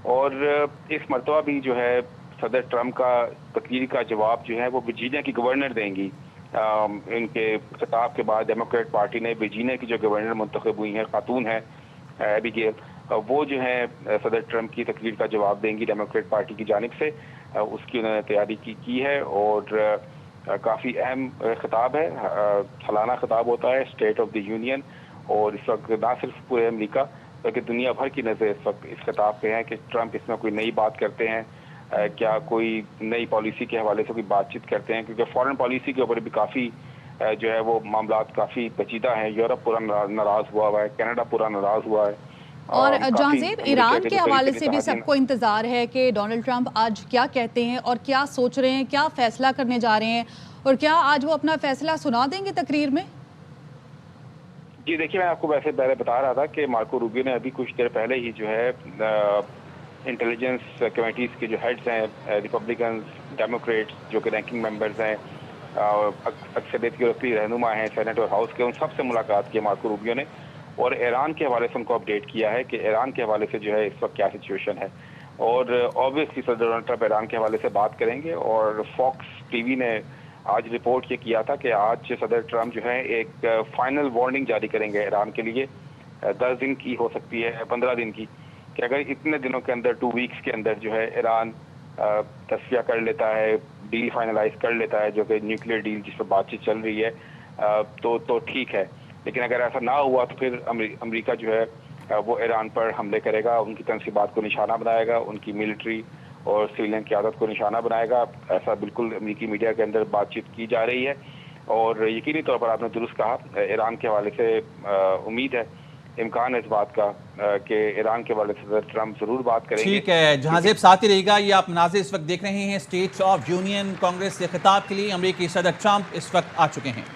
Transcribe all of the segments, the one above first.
और इस मरतबा भी जो है सदर ट्रम्प का तकरीर का जवाब जो है वो वर्जीनिया की गवर्नर देंगी। इनके खिताब के बाद डेमोक्रेट पार्टी ने वर्जीनिया की जो गवर्नर मुंतखब हुई हैं, खातून है एबीगेल, वो जो है सदर ट्रम्प की तकरीर का जवाब देंगी डेमोक्रेट पार्टी की जानिब से। उसकी उन्होंने तैयारी की है और काफ़ी अहम खिताब है, सालाना खिताब होता है स्टेट ऑफ द यूनियन। और इस वक्त ना सिर्फ पूरे अमेरिका बल्कि दुनिया भर की नज़र इस वक्त इस खिताब पे है कि ट्रम्प इसमें कोई नई बात करते हैं, क्या कोई नई पॉलिसी के हवाले से कोई बातचीत करते हैं, क्योंकि फॉरेन पॉलिसी के ऊपर भी काफ़ी जो है वो मामलात काफ़ी पेचीदा हैं। यूरोप पूरा नाराज़ हुआ है, कनाडा पूरा नाराज़ हुआ है। और जहांज़ेब, ईरान के हवाले से भी सबको इंतजार है कि डोनाल्ड ट्रंप आज क्या कहते हैं और क्या सोच रहे हैं, क्या फैसला करने जा रहे हैं, और क्या आज वो अपना फैसला सुना देंगे तकरीर में? जी देखिए, मैं आपको वैसे पहले बता रहा था कि मार्को रूबियो ने अभी कुछ देर पहले ही जो है इंटेलिजेंस कमेटीज के जो हेड्स हैं, रिपब्लिकन, डेमोक्रेट्स, जो कि रैंकिंग मेंबर्स हैं, अक्सरियत के वकील रहनुमा हैं सेनेट और हाउस के, उन सबसे मुलाकात की मार्को रूबियो ने। और ईरान के हवाले से उनको अपडेट किया है कि ईरान के हवाले से जो है इस वक्त क्या सिचुएशन है। और ऑब्वियसली सदर डोनाल्ड ट्रंप ईरान के हवाले से बात करेंगे। और फॉक्स टीवी ने आज रिपोर्ट ये किया था कि आज सदर ट्रंप जो है एक फाइनल वार्निंग जारी करेंगे ईरान के लिए, 10 दिन की हो सकती है, 15 दिन की, कि अगर इतने दिनों के अंदर 2 वीक्स के अंदर जो है ईरान तस्फिया कर लेता है, डील फाइनलाइज कर लेता है, जो कि न्यूक्लियर डील जिस पर बातचीत चल रही है, तो ठीक है। लेकिन अगर ऐसा ना हुआ तो फिर अमेरिका जो है वो ईरान पर हमले करेगा, उनकी तनसीबात को निशाना बनाएगा, उनकी मिलिट्री और सिविलियन क़यादत को निशाना बनाएगा। ऐसा बिल्कुल अमेरिकी मीडिया के अंदर बातचीत की जा रही है। और यकीनी तौर पर आपने दुरुस्त कहा, ईरान के हवाले से उम्मीद है, इम्कान है इस बात का कि ईरान के हवाले से ट्रंप जरूर बात करेंगे। ठीक है जहांज़ेब, साथ ही रहेगा। ये आप नाज़िर इस वक्त देख रहे हैं स्टेट ऑफ यूनियन कांग्रेस के खिताब के लिए अमेरिकी सदर ट्रंप इस वक्त आ चुके हैं।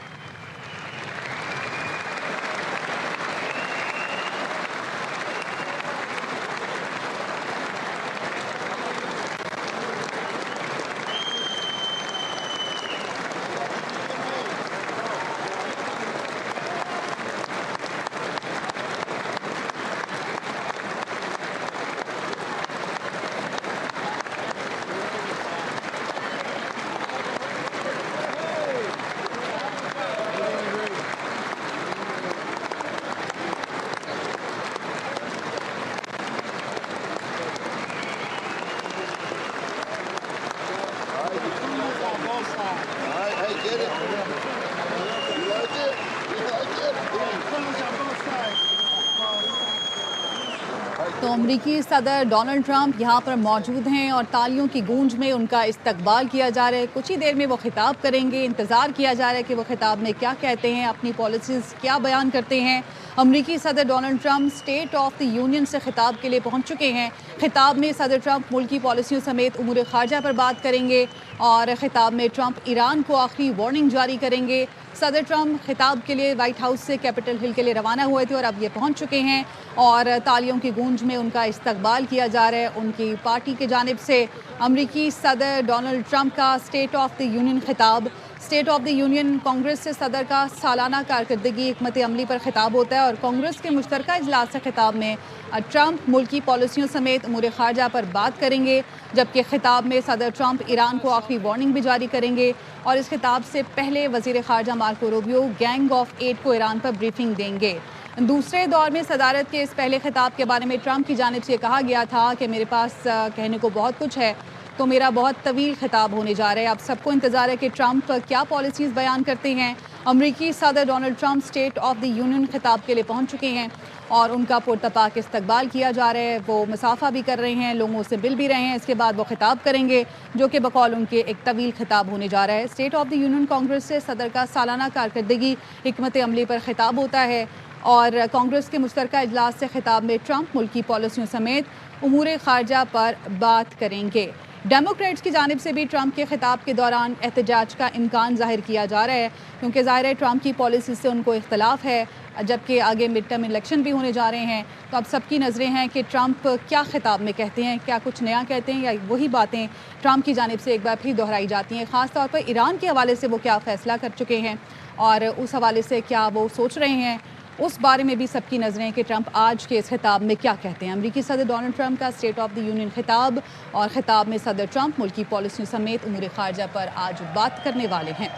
तो अमरीकी सदर डोनाल्ड ट्रंप यहाँ पर मौजूद हैं और तालियों की गूंज में उनका इस्तकबाल किया जा रहा है। कुछ ही देर में वो खिताब करेंगे, इंतज़ार किया जा रहा है कि वो खिताब में क्या कहते हैं, अपनी पॉलिसीज़ क्या बयान करते हैं। अमरीकी सदर Donald Trump state of the union से खिताब के लिए पहुँच चुके हैं। खिताब में सदर ट्रंप मुल्क की पॉलिसियों समेत उमूर ख़ारजा पर बात करेंगे और खिताब में ट्रंप ईरान को आखिरी वार्निंग जारी करेंगे। सदर ट्रंप खिताब के लिए वाइट हाउस से कैपिटल हिल के लिए रवाना हुए थे और अब ये पहुंच चुके हैं और तालियों की गूंज में उनका इस्तकबाल किया जा रहा है। उनकी पार्टी की जानिब से अमरीकी सदर डोनाल्ड ट्रंप का स्टेट ऑफ द यूनियन खिताब, state of the union Congress से सदर का सालाना कारकर्दगी हिकमत अमली पर खिताब होता है और कांग्रेस के मुश्तरका इजलास से खिताब में ट्रंप मुल्क की पॉलिसियों समेत उमूर ख़ारजा पर बात करेंगे, जबकि खिताब में सदर ट्रंप ईरान को आखिरी वार्निंग भी जारी करेंगे। और इस खिताब से पहले वज़ीर ख़ारजा मार्को रूबियो गैंग ऑफ 8 को ईरान पर ब्रीफिंग देंगे। दूसरे दौर में सदारत के इस पहले खिताब के बारे में ट्रंप की जानिब से कहा गया था कि मेरे पास कहने को बहुत कुछ है, तो मेरा बहुत तवील खिताब होने जा रहा है। अब सबको इंतज़ार है कि ट्रंप क्या पॉलिसीज़ बयान करते हैं। अमरीकी सदर Donald Trump state of the union खिताब के लिए पहुंच चुके हैं और उनका पुरतपाक इस्तकबाल किया जा रहा है। वो मुसाफा भी कर रहे हैं, लोगों से मिल भी रहे हैं। इसके बाद वो खिताब करेंगे जो कि बकौल उनके एक तवील खिताब होने जा रहा है। State of the union Congress से सदर का सालाना कारकर्दगी हिकमत अमली पर खिताब होता है और कांग्रेस के मुश्तरका इजलास से खिताब में ट्रंप मुल्क की पॉलिसियों समेत उमूर ख़ारजा पर बात करेंगे। डेमोक्रेट्स की जानिब से भी ट्रंप के खिताब के दौरान एहतजाज का इम्कान जाहिर किया जा रहा है, क्योंकि ज़ाहिर है ट्रंप की पॉलिसी से उनको इख्तलाफ है, जबकि आगे मिड टर्म इलेक्शन भी होने जा रहे हैं। तो अब सबकी नज़रें हैं कि ट्रंप क्या खिताब में कहते हैं, क्या कुछ नया कहते हैं या वही बातें ट्रंप की जानिब से एक बार फिर दोहराई जाती हैं। ख़ास तौर पर ईरान के हवाले से वो क्या फ़ैसला कर चुके हैं और उस हवाले से क्या वो सोच रहे हैं उस बारे में भी सबकी नजरें कि ट्रंप आज के इस खिताब में क्या कहते हैं। अमेरिकी सदर डोनाल्ड ट्रंप का स्टेट ऑफ द यूनियन खिताब, और खिताब में सदर ट्रंप मुल्की पॉलिसियों समेत उमूर खारजा पर आज बात करने वाले हैं।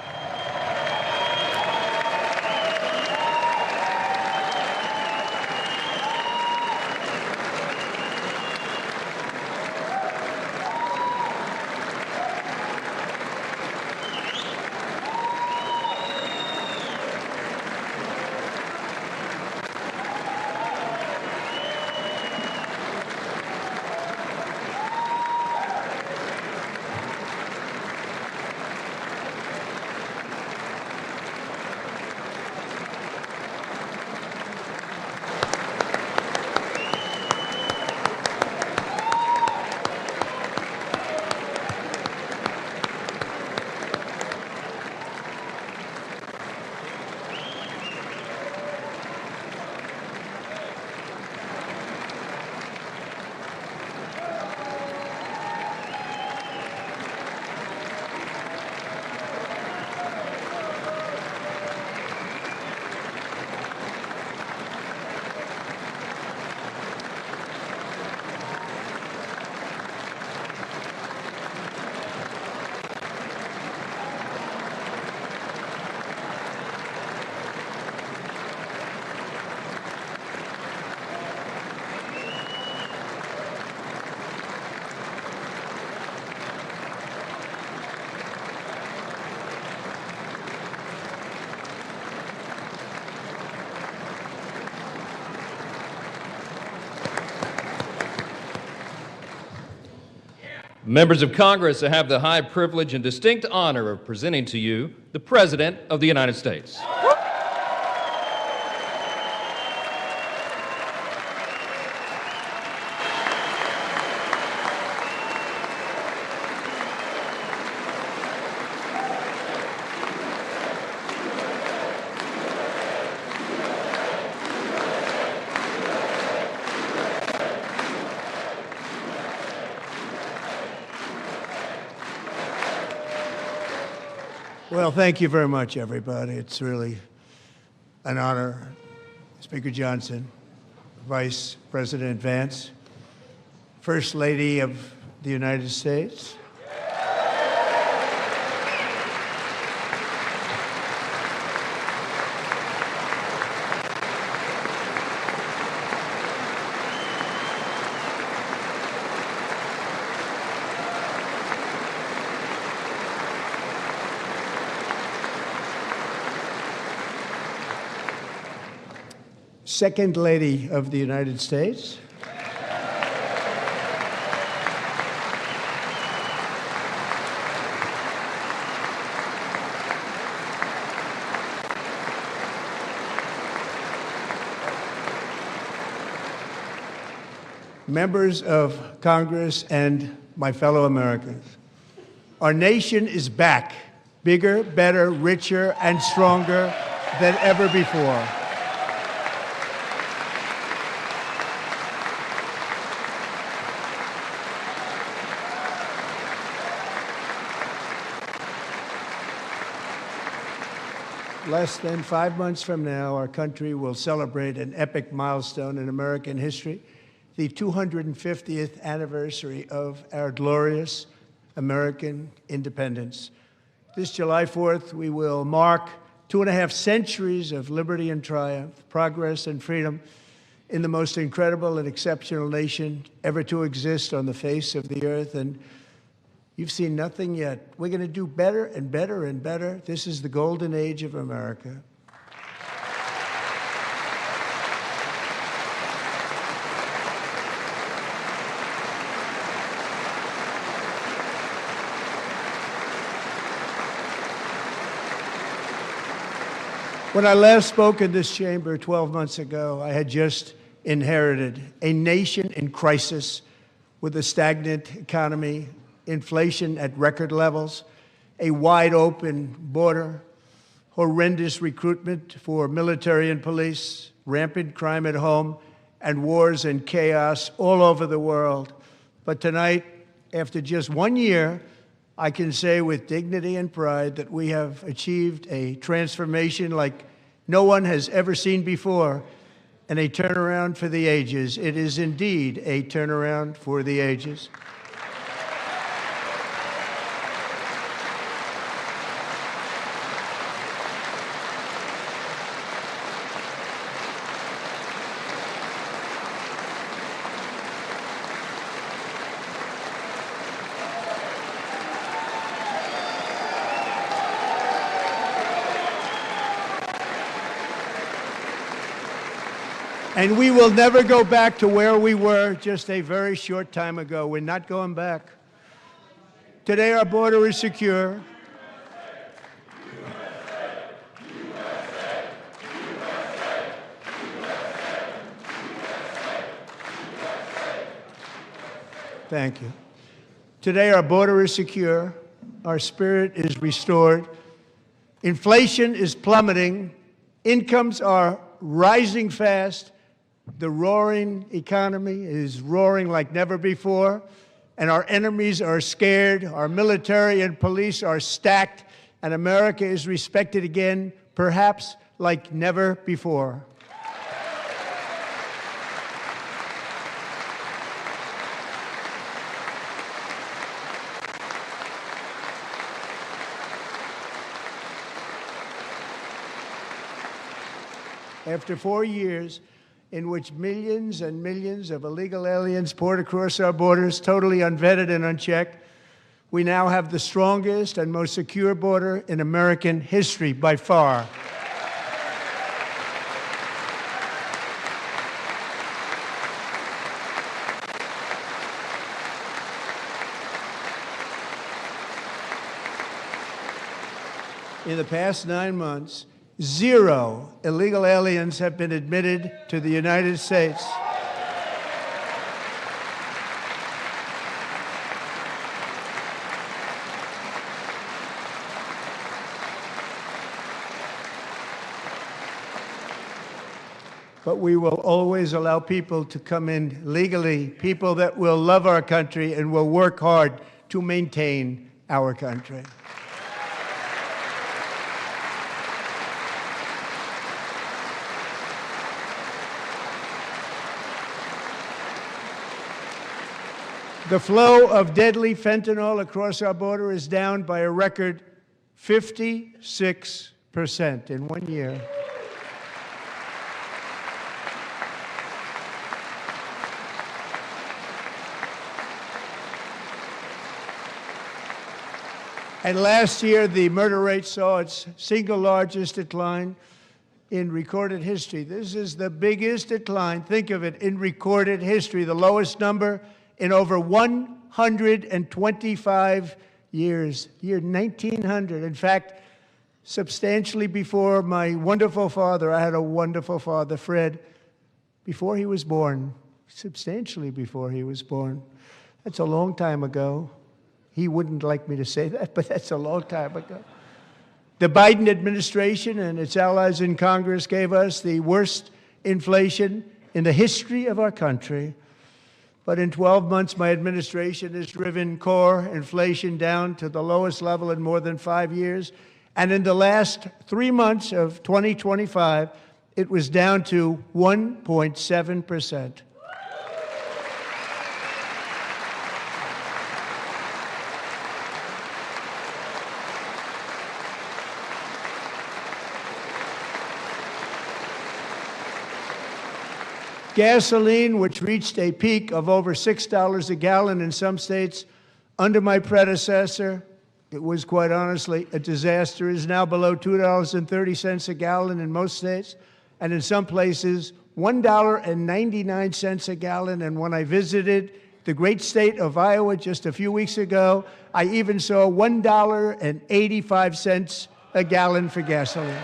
Members of Congress, I have the high privilege and distinct honor of presenting to you the President of the United States. Well, thank you very much, everybody. It's really an honor. Speaker Johnson, Vice President Vance, First Lady of the United States, Second Lady of the United States, members of Congress, and my fellow Americans. Our nation is back, bigger, better, richer, and stronger than ever before. Less than 5 months from now, our country will celebrate an epic milestone in American history, the 250th anniversary of our glorious American independence. This July 4th, we will mark 2.5 centuries of liberty and triumph, progress and freedom in the most incredible and exceptional nation ever to exist on the face of the earth. And you've seen nothing yet. We're going to do better and better and better. This is the golden age of America. When I last spoke in this chamber 12 months ago, I had just inherited a nation in crisis with a stagnant economy, inflation at record levels, a wide-open border, horrendous recruitment for military and police, rampant crime at home, and wars and chaos all over the world. But tonight, after just 1 year, I can say with dignity and pride that we have achieved a transformation like no one has ever seen before, and a turnaround for the ages. It is indeed a turnaround for the ages. And we will never go back to where we were just a very short time ago. We're not going back. Today, our border is secure. Thank you. Today, our border is secure. Our spirit is restored. Inflation is plummeting. Incomes are rising fast. The roaring economy is roaring like never before, and our enemies are scared. Our military and police are stacked, and America is respected again, perhaps like never before. After 4 years in which millions and millions of illegal aliens poured across our borders, totally unvetted and unchecked, we now have the strongest and most secure border in American history by far. In the past 9 months, 0 illegal aliens have been admitted to the United States. But we will always allow people to come in legally, people that will love our country and will work hard to maintain our country. The flow of deadly fentanyl across our border is down by a record 56% in 1 year. And last year, the murder rate saw its single largest decline in recorded history. This is the biggest decline, think of it, in recorded history, the lowest number in over 125 years, year 1900. In fact, substantially before my wonderful father, I had a wonderful father, Fred, before he was born, substantially before he was born. That's a long time ago. He wouldn't like me to say that, but that's a long time ago. The Biden administration and its allies in Congress gave us the worst inflation in the history of our country. But in 12 months, my administration has driven core inflation down to the lowest level in more than 5 years. And in the last 3 months of 2025, it was down to 1.7%. Gasoline, which reached a peak of over $6 a gallon in some states under my predecessor, it was quite honestly a disaster, is now below $2.30 a gallon in most states, and in some places, $1.99 a gallon. And when I visited the great state of Iowa just a few weeks ago, I even saw $1.85 a gallon for gasoline.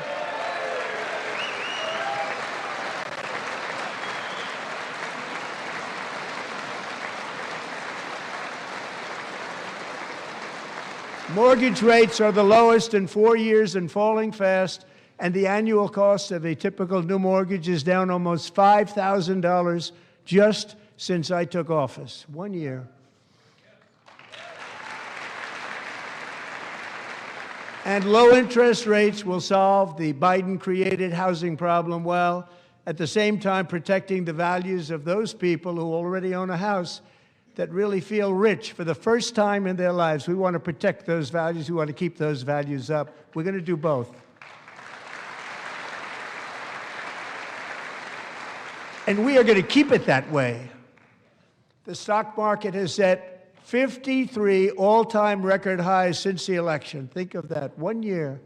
Mortgage rates are the lowest in 4 years and falling fast, and the annual cost of a typical new mortgage is down almost $5,000 just since I took office. 1 year. And low interest rates will solve the Biden-created housing problem while at the same time protecting the values of those people who already own a house that really feel rich for the first time in their lives. We want to protect those values. We want to keep those values up. We're going to do both. And we are going to keep it that way. The stock market has set 53 all-time record highs since the election. Think of that, 1 year.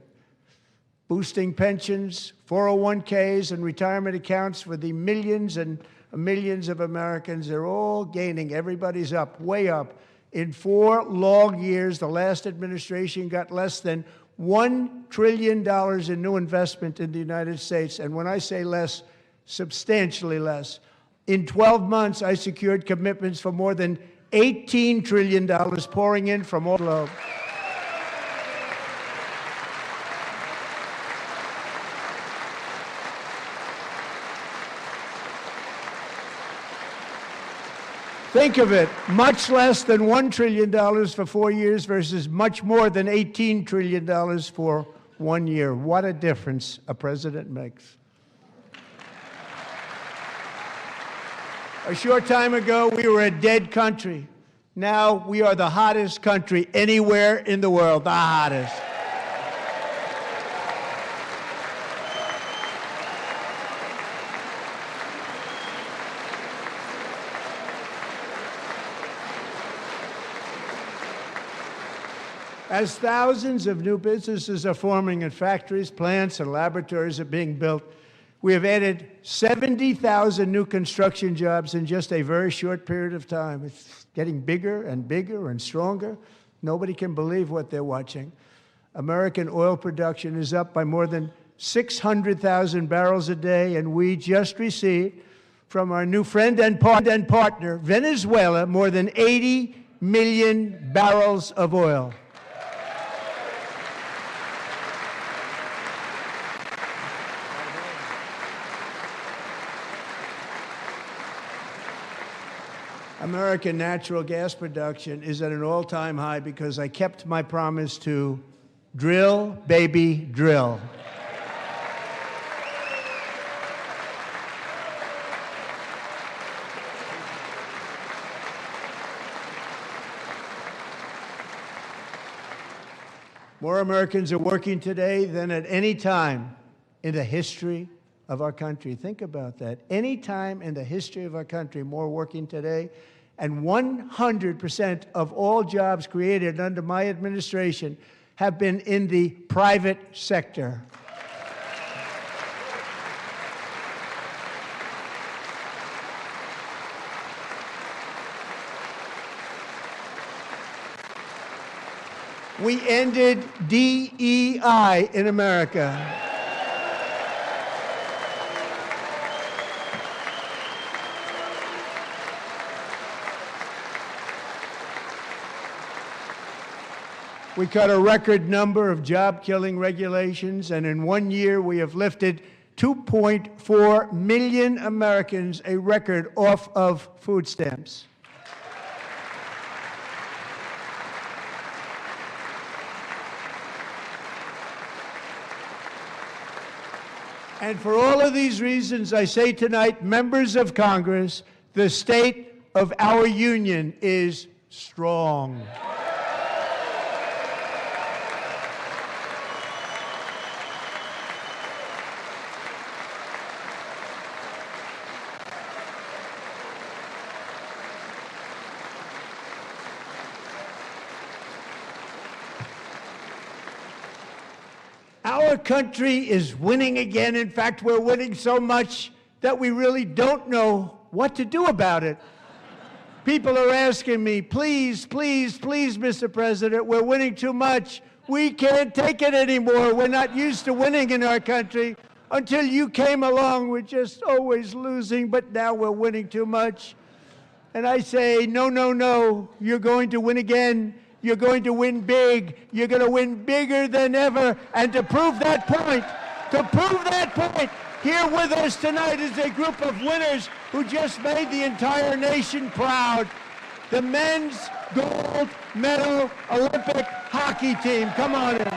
Boosting pensions, 401ks, and retirement accounts for the millions and millions of Americans. They're all gaining. Everybody's up, way up. In 4 long years, the last administration got less than $1 trillion in new investment in the United States. And when I say less, substantially less. In 12 months, I secured commitments for more than $18 trillion pouring in from all over. Think of it, much less than $1 trillion for 4 years versus much more than $18 trillion for 1 year. What a difference a president makes. A short time ago, we were a dead country. Now we are the hottest country anywhere in the world, the hottest. As thousands of new businesses are forming and factories, plants, and laboratories are being built, we have added 70,000 new construction jobs in just a very short period of time. It's getting bigger and bigger and stronger. Nobody can believe what they're watching. American oil production is up by more than 600,000 barrels a day, and we just received from our new friend and partner, Venezuela, more than 80 million barrels of oil. American natural gas production is at an all-time high because I kept my promise to drill, baby, drill. More Americans are working today than at any time in the history of our country. Think about that. Any time in the history of our country, more working today. And 100% of all jobs created under my administration have been in the private sector. We ended DEI in America. We cut a record number of job-killing regulations, and in 1 year we have lifted 2.4 million Americans, a record, off of food stamps. And for all of these reasons, I say tonight, members of Congress, the state of our union is strong. Our country is winning again. In fact, we're winning so much that we really don't know what to do about it. People are asking me, please, please, please, Mr. President, we're winning too much. We can't take it anymore. We're not used to winning in our country. Until you came along, we're just always losing, but now we're winning too much. And I say, no, no, no, you're going to win again. You're going to win big. You're going to win bigger than ever. And to prove that point, here with us tonight is a group of winners who just made the entire nation proud. The men's gold medal Olympic hockey team. Come on in.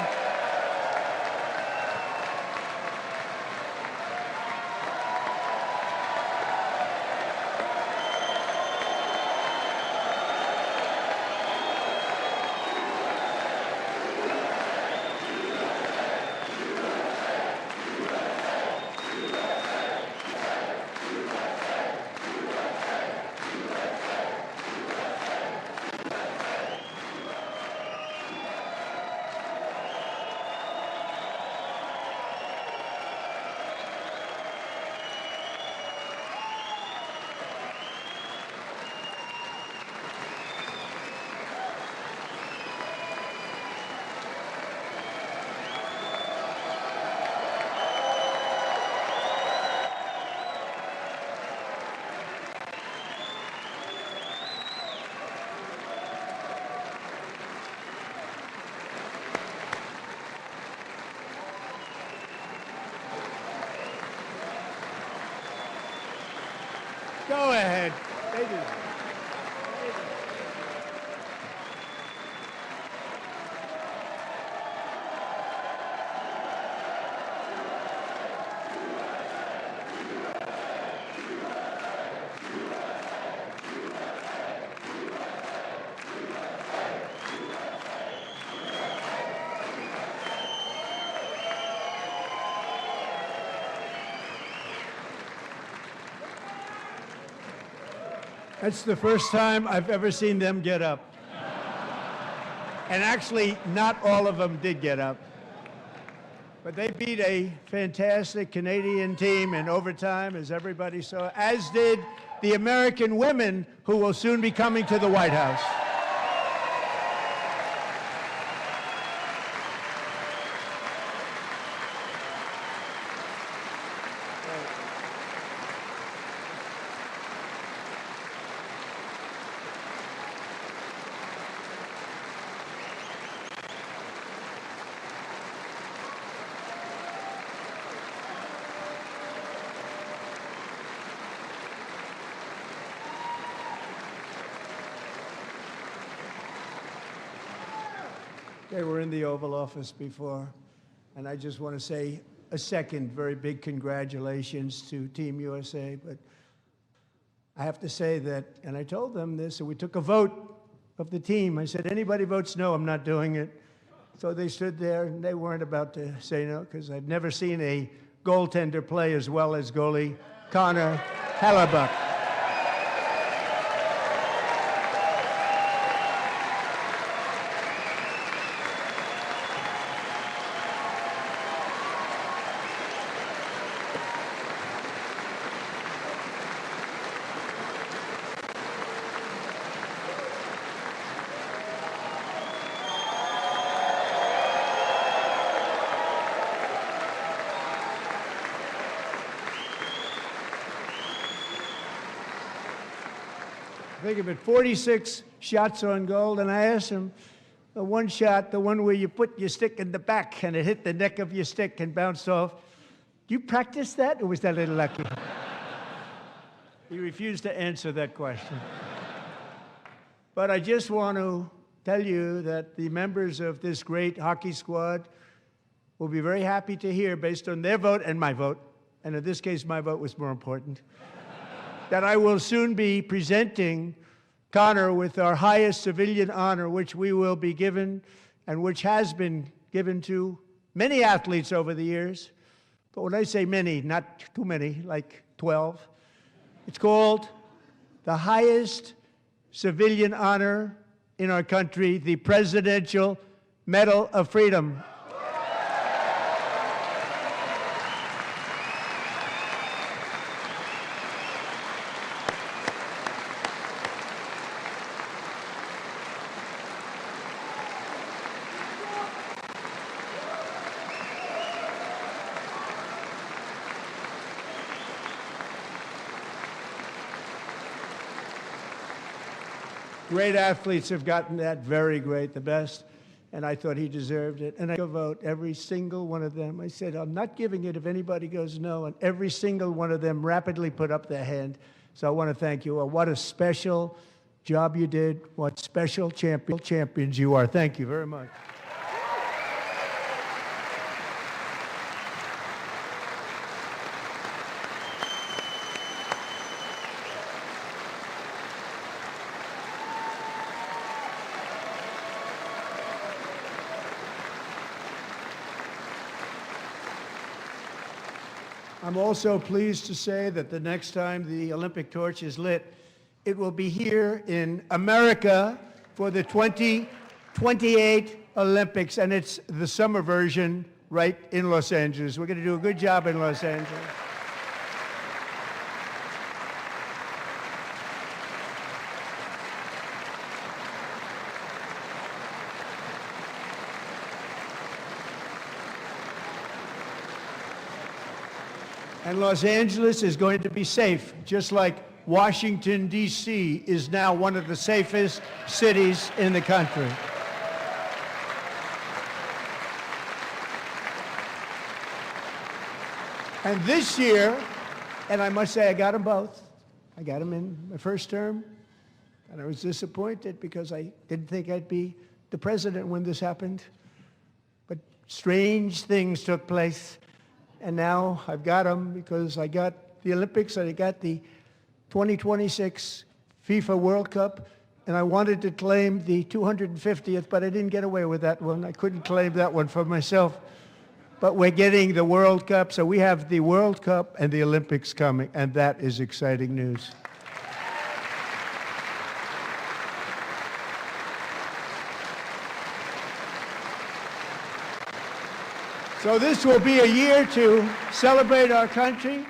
That's the first time I've ever seen them get up. And actually, not all of them did get up. But they beat a fantastic Canadian team in overtime, as everybody saw, as did the American women who will soon be coming to the White House. They were in the Oval Office before, and I just want to say a second very big congratulations to Team USA. But I have to say that, and I told them this, and we took a vote of the team. I said, anybody votes no, I'm not doing it. So they stood there, and they weren't about to say no, because I've never seen a goaltender play as well as goalie Connor Hellebuck. Think of it, 46 shots on goal, and I asked him, the one shot, the one where you put your stick in the back and it hit the neck of your stick and bounced off, do you practice that, or was that a little lucky? He refused to answer that question. But I just want to tell you that the members of this great hockey squad will be very happy to hear, based on their vote and my vote, and in this case my vote was more important, that I will soon be presenting Connor with our highest civilian honor, which we will be given, and which has been given to many athletes over the years. But when I say many, not too many, like 12, it's called the highest civilian honor in our country, the Presidential Medal of Freedom. Great athletes have gotten that, very great, the best, and I thought he deserved it. And I vote every single one of them. I said, I'm not giving it if anybody goes no, and every single one of them rapidly put up their hand. So I want to thank you all. What a special job you did. What special champions you are. Thank you very much. I'm also pleased to say that the next time the Olympic torch is lit, it will be here in America for the 2028 Olympics, and it's the summer version right in Los Angeles. We're going to do a good job in Los Angeles. And Los Angeles is going to be safe, just like Washington, D.C. is now one of the safest cities in the country. And this year, and I must say I got them both. I got them in my first term, and I was disappointed because I didn't think I'd be the president when this happened. But strange things took place. And now I've got them because I got the Olympics and I got the 2026 FIFA World Cup, and I wanted to claim the 250th, but I didn't get away with that one. I couldn't claim that one for myself. But we're getting the World Cup, so we have the World Cup and the Olympics coming, and that is exciting news. So this will be a year to celebrate our country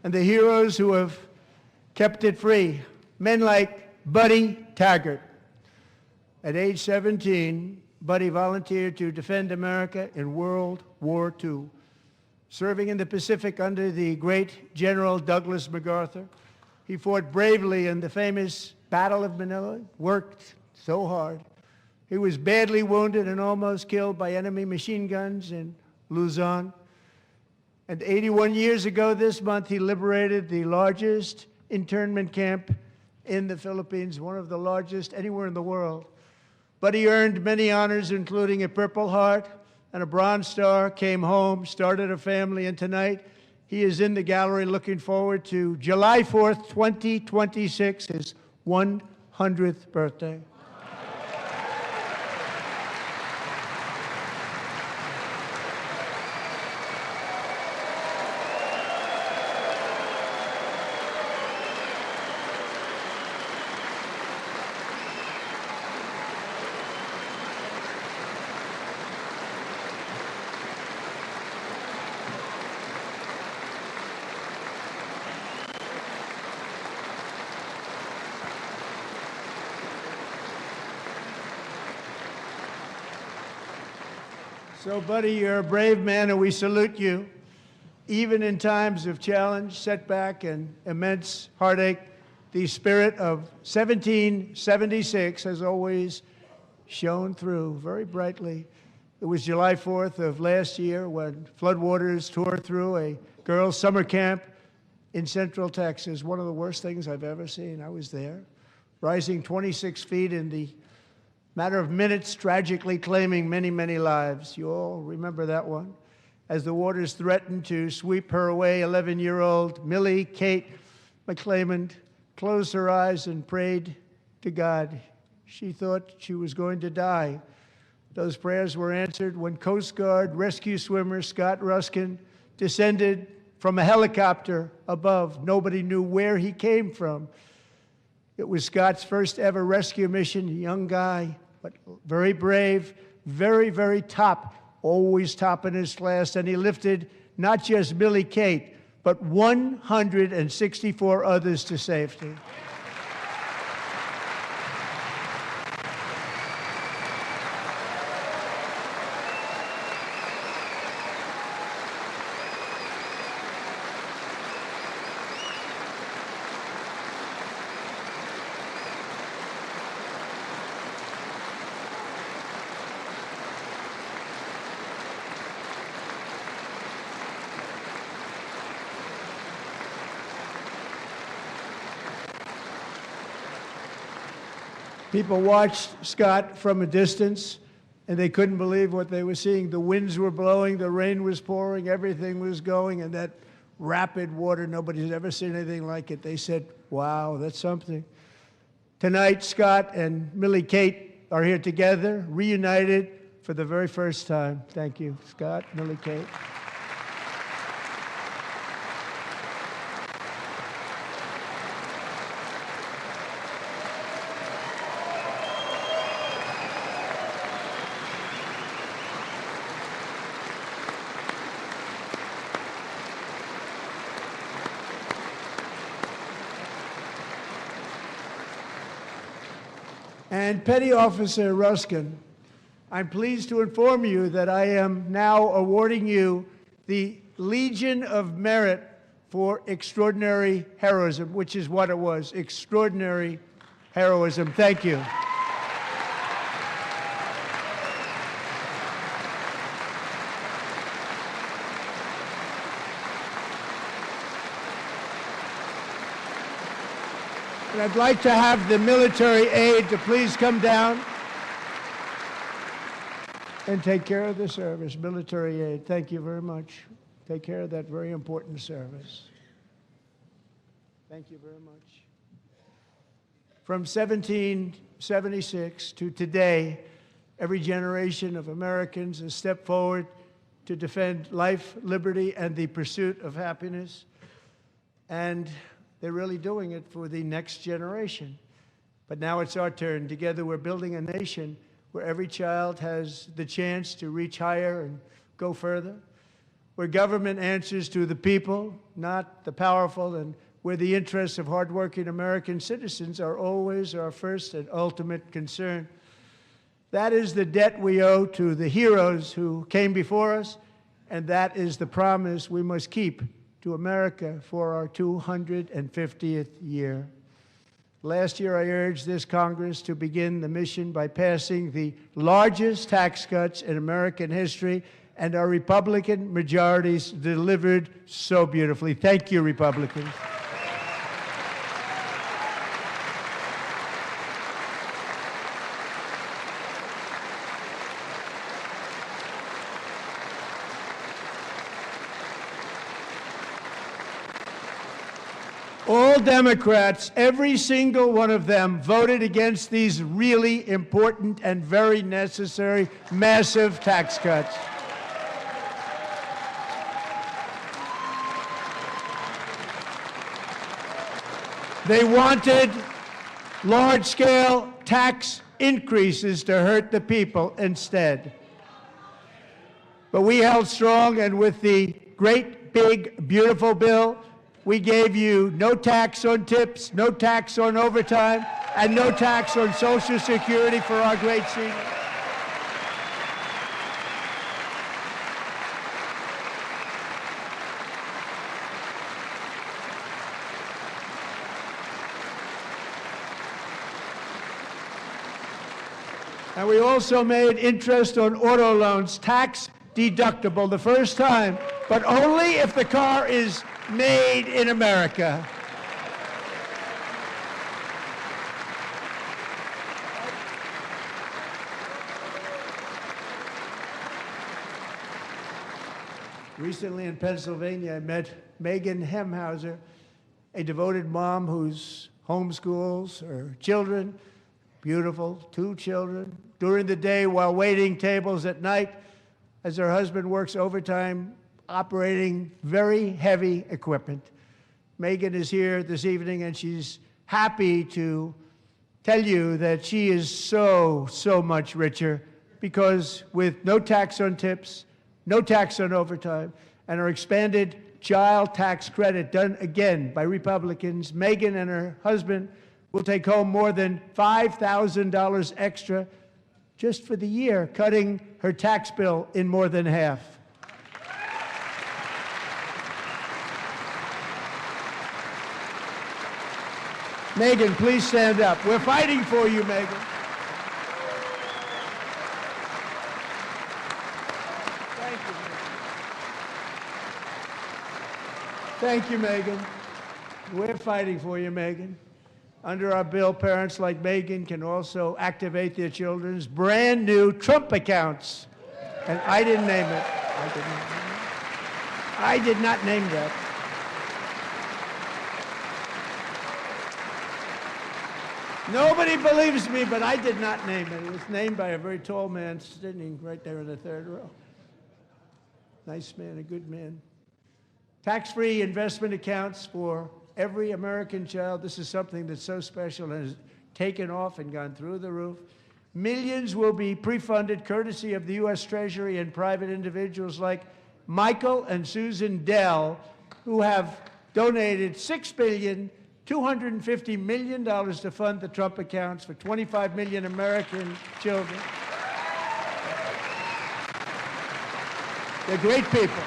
and the heroes who have kept it free. Men like Buddy Taggart. At age 17, Buddy volunteered to defend America in World War II, serving in the Pacific under the great General Douglas MacArthur. He fought bravely in the famous Battle of Manila, worked so hard. He was badly wounded and almost killed by enemy machine guns in Luzon. And 81 years ago this month, he liberated the largest internment camp in the Philippines, one of the largest anywhere in the world. But he earned many honors, including a Purple Heart and a Bronze Star, came home, started a family, and tonight he is in the gallery looking forward to July 4th, 2026, his 100th birthday. So, Buddy, you're a brave man, and we salute you. Even in times of challenge, setback, and immense heartache, the spirit of 1776 has always shone through very brightly. It was July 4th of last year when floodwaters tore through a girls' summer camp in Central Texas, one of the worst things I've ever seen. I was there, rising 26 feet in the matter of minutes, tragically claiming many, many lives. You all remember that one. As the waters threatened to sweep her away, 11-year-old Millie Kate McClelland closed her eyes and prayed to God. She thought she was going to die. Those prayers were answered when Coast Guard rescue swimmer Scott Ruskin descended from a helicopter above. Nobody knew where he came from. It was Scott's first ever rescue mission, a young guy, but very brave, very, very top, always top in his class, and he lifted not just Millie Kate, but 164 others to safety. People watched Scott from a distance, and they couldn't believe what they were seeing. The winds were blowing, the rain was pouring, everything was going, and that rapid water, nobody's ever seen anything like it. They said, wow, that's something. Tonight, Scott and Millie Kate are here together, reunited for the very first time. Thank you, Scott, Millie Kate. And Petty Officer Ruskin, I'm pleased to inform you that I am now awarding you the Legion of Merit for extraordinary heroism, which is what it was, extraordinary heroism. Thank you. And I'd like to have the military aide to please come down and take care of the service. Military aide, thank you very much. Take care of that very important service. Thank you very much. From 1776 to today, every generation of Americans has stepped forward to defend life, liberty, and the pursuit of happiness. And they're really doing it for the next generation. But now it's our turn. Together we're building a nation where every child has the chance to reach higher and go further, where government answers to the people, not the powerful, and where the interests of hardworking American citizens are always our first and ultimate concern. That is the debt we owe to the heroes who came before us, and that is the promise we must keep to America for our 250th year. Last year, I urged this Congress to begin the mission by passing the largest tax cuts in American history, and our Republican majorities delivered so beautifully. Thank you, Republicans. All Democrats, every single one of them, voted against these really important and very necessary massive tax cuts. They wanted large-scale tax increases to hurt the people instead. But we held strong, and with the great, big, beautiful bill, we gave you no tax on tips, no tax on overtime, and no tax on Social Security for our great seniors. And we also made interest on auto loans tax deductible the first time, but only if the car is made in America. Recently in Pennsylvania, I met Megan Hemhauser, a devoted mom who's homeschools her children, beautiful, 2 children, during the day while waiting tables at night as her husband works overtime operating very heavy equipment. Megan is here this evening, and she's happy to tell you that she is so much richer because with no tax on tips, no tax on overtime, and our expanded child tax credit done again by Republicans, Megan and her husband will take home more than $5,000 extra just for the year, cutting her tax bill in more than half. Megan, please stand up. We're fighting for you, Megan. Thank you, Megan. Thank you, Megan. We're fighting for you, Megan. Under our bill, parents like Megan can also activate their children's brand new Trump accounts. And I didn't name it. I did not name that. Nobody believes me, but I did not name it. It was named by a very tall man sitting right there in the 3rd row. Nice man, a good man. Tax-free investment accounts for every American child. This is something that's so special and has taken off and gone through the roof. Millions will be pre-funded courtesy of the U.S. Treasury and private individuals like Michael and Susan Dell, who have donated $6.25 billion to fund the Trump accounts for 25 million American children. They're great people.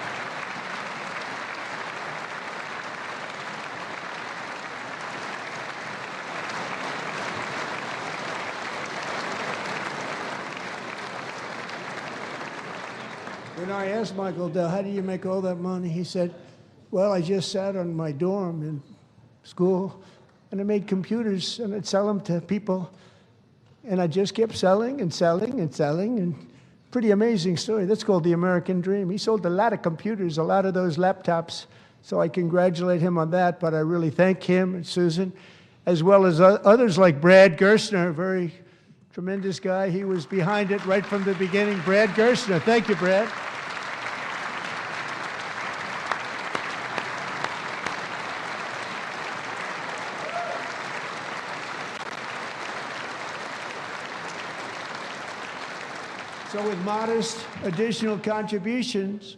When I asked Michael Dell, how do you make all that money? He said, well, I just sat on my dorm in school, and I made computers, and I'd sell them to people, and I just kept selling and selling and selling, and pretty amazing story. That's called the American dream. He sold a lot of computers, a lot of those laptops, so I congratulate him on that, but I really thank him and Susan, as well as others like Brad Gerstner, a very tremendous guy. He was behind it right from the beginning. Brad Gerstner. Thank you, Brad. So with modest additional contributions,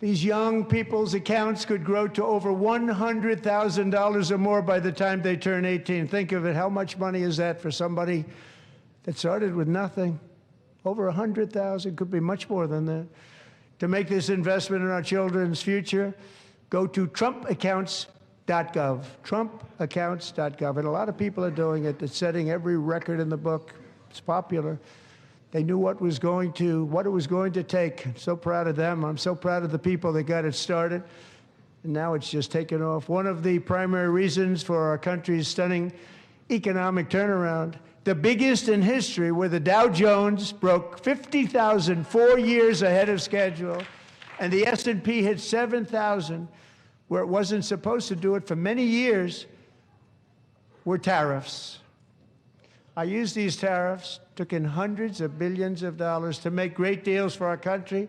these young people's accounts could grow to over $100,000 or more by the time they turn 18. Think of it, how much money is that for somebody that started with nothing? Over 100,000, could be much more than that. To make this investment in our children's future, go to trumpaccounts.gov, trumpaccounts.gov. And a lot of people are doing it. It's setting every record in the book. It's popular. They knew what it was going to take. I'm so proud of them. I'm so proud of the people that got it started. And now it's just taken off. One of the primary reasons for our country's stunning economic turnaround, the biggest in history, where the Dow Jones broke 50,000 4 years ahead of schedule, and the S&P hit 7,000, where it wasn't supposed to do it for many years, were tariffs. I used these tariffs, took in hundreds of billions of dollars to make great deals for our country,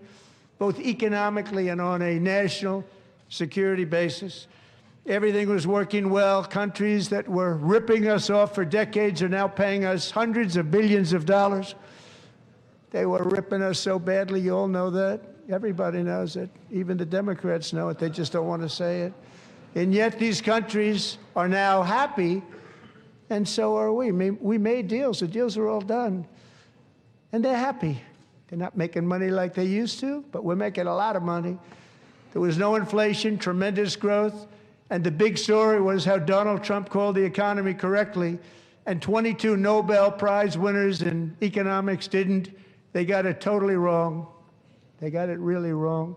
both economically and on a national security basis. Everything was working well. Countries that were ripping us off for decades are now paying us hundreds of billions of dollars. They were ripping us so badly, you all know that. Everybody knows it. Even the Democrats know it. They just don't want to say it. And yet these countries are now happy, and so are we. We made deals. The deals are all done. And they're happy. They're not making money like they used to, but we're making a lot of money. There was no inflation, tremendous growth, and the big story was how Donald Trump called the economy correctly, and 22 Nobel Prize winners in economics didn't. They got it totally wrong. They got it really wrong.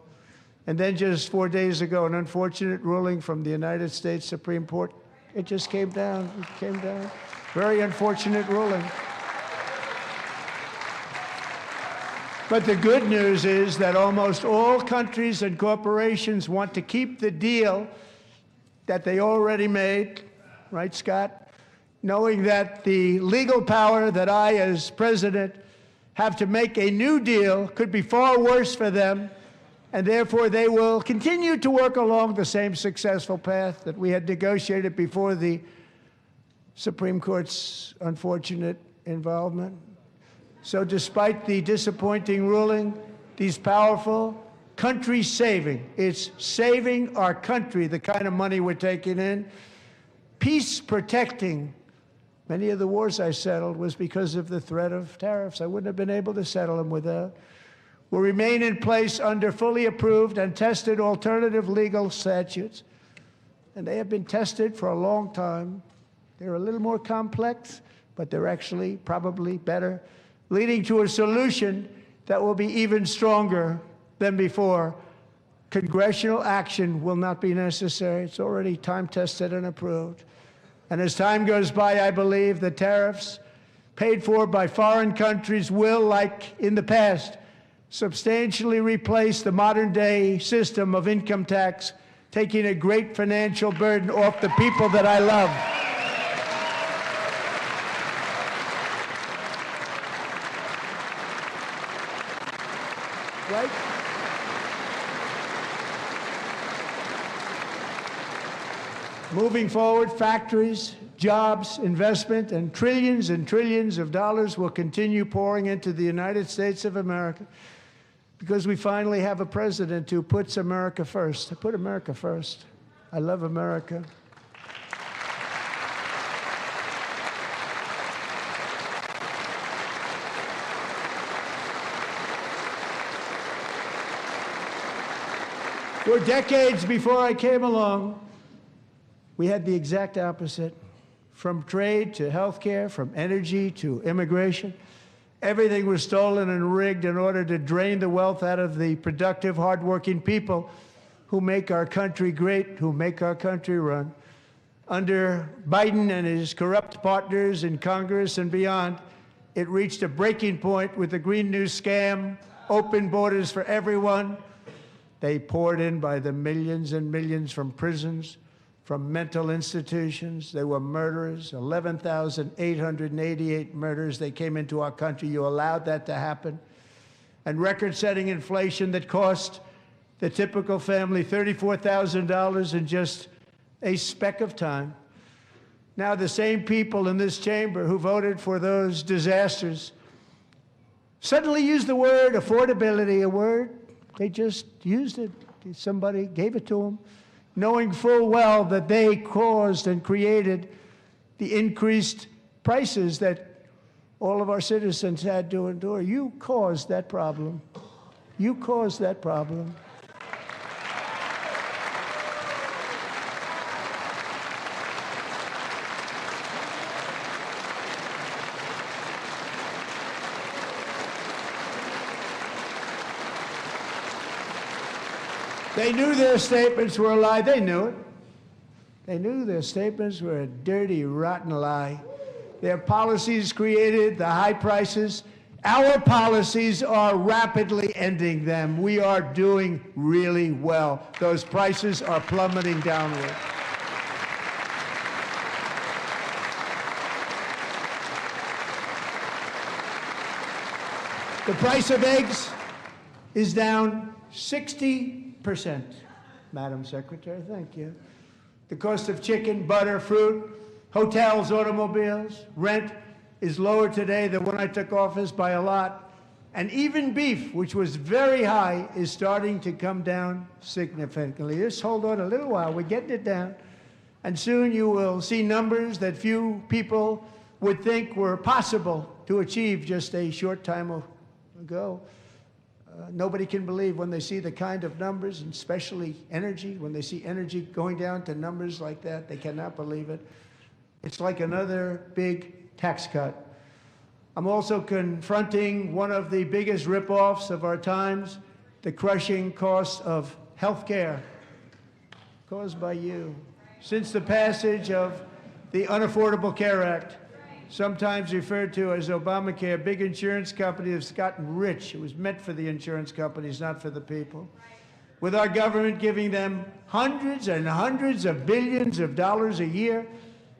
And then just 4 days ago, an unfortunate ruling from the United States Supreme Court. It just came down. It came down. Very unfortunate ruling. But the good news is that almost all countries and corporations want to keep the deal that they already made, right, Scott? Knowing that the legal power that I, as president, have to make a new deal could be far worse for them, and therefore they will continue to work along the same successful path that we had negotiated before the Supreme Court's unfortunate involvement. So despite the disappointing ruling, these powerful, country-saving, it's saving our country, the kind of money we're taking in, peace-protecting. Many of the wars I settled was because of the threat of tariffs. I wouldn't have been able to settle them without. Will remain in place under fully approved and tested alternative legal statutes. And they have been tested for a long time. They're a little more complex, but they're actually probably better, leading to a solution that will be even stronger than before. Congressional action will not be necessary. It's already time-tested and approved. And as time goes by, I believe the tariffs paid for by foreign countries will, like in the past, substantially replace the modern-day system of income tax, taking a great financial burden off the people that I love. Right? Moving forward, factories, jobs, investment, and trillions of dollars will continue pouring into the United States of America because we finally have a president who puts America first. I put America first. I love America. For decades before I came along, we had the exact opposite. From trade to healthcare, from energy to immigration, everything was stolen and rigged in order to drain the wealth out of the productive, hardworking people who make our country great, who make our country run. Under Biden and his corrupt partners in Congress and beyond, it reached a breaking point with the Green New scam, open borders for everyone. They poured in by the millions and millions from prisons, from mental institutions. They were murderers, 11,888 murders. They came into our country. You allowed that to happen. And record-setting inflation that cost the typical family $34,000 in just a speck of time. Now the same people in this chamber who voted for those disasters suddenly used the word affordability, a word, they just used it. Somebody gave it to them, knowing full well that they caused and created the increased prices that all of our citizens had to endure. You caused that problem. You caused that problem. They knew their statements were a lie. They knew it. They knew their statements were a dirty, rotten lie. Their policies created the high prices. Our policies are rapidly ending them. We are doing really well. Those prices are plummeting downward. The price of eggs is down 60%, Madam Secretary, thank you. The cost of chicken, butter, fruit, hotels, automobiles, rent is lower today than when I took office by a lot. And even beef, which was very high, is starting to come down significantly. Just hold on a little while, we're getting it down. And soon you will see numbers that few people would think were possible to achieve just a short time ago. Nobody can believe when they see the kind of numbers, and especially energy, when they see energy going down to numbers like that, they cannot believe it. It's like another big tax cut. I'm also confronting one of the biggest ripoffs of our times, the crushing cost of health care caused by you. Since the passage of the Unaffordable Care Act, sometimes referred to as Obamacare, big insurance companies have gotten rich. It was meant for the insurance companies, not for the people. With our government giving them hundreds and hundreds of billions of dollars a year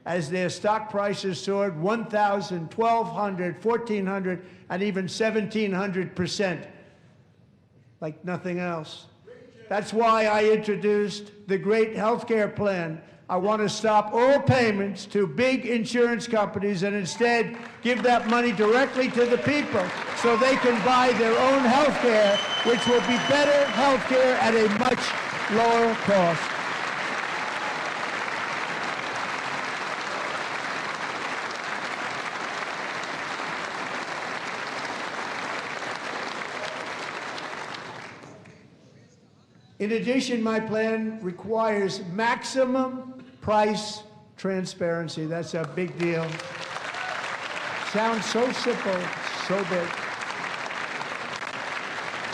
as their stock prices soared 1,000, 1,200, 1,400, and even 1,700%, like nothing else. That's why I introduced the great health care plan. I want to stop all payments to big insurance companies and instead give that money directly to the people so they can buy their own health care, which will be better health care at a much lower cost. In addition, my plan requires maximum price transparency. That's a big deal. Sounds so simple, so big.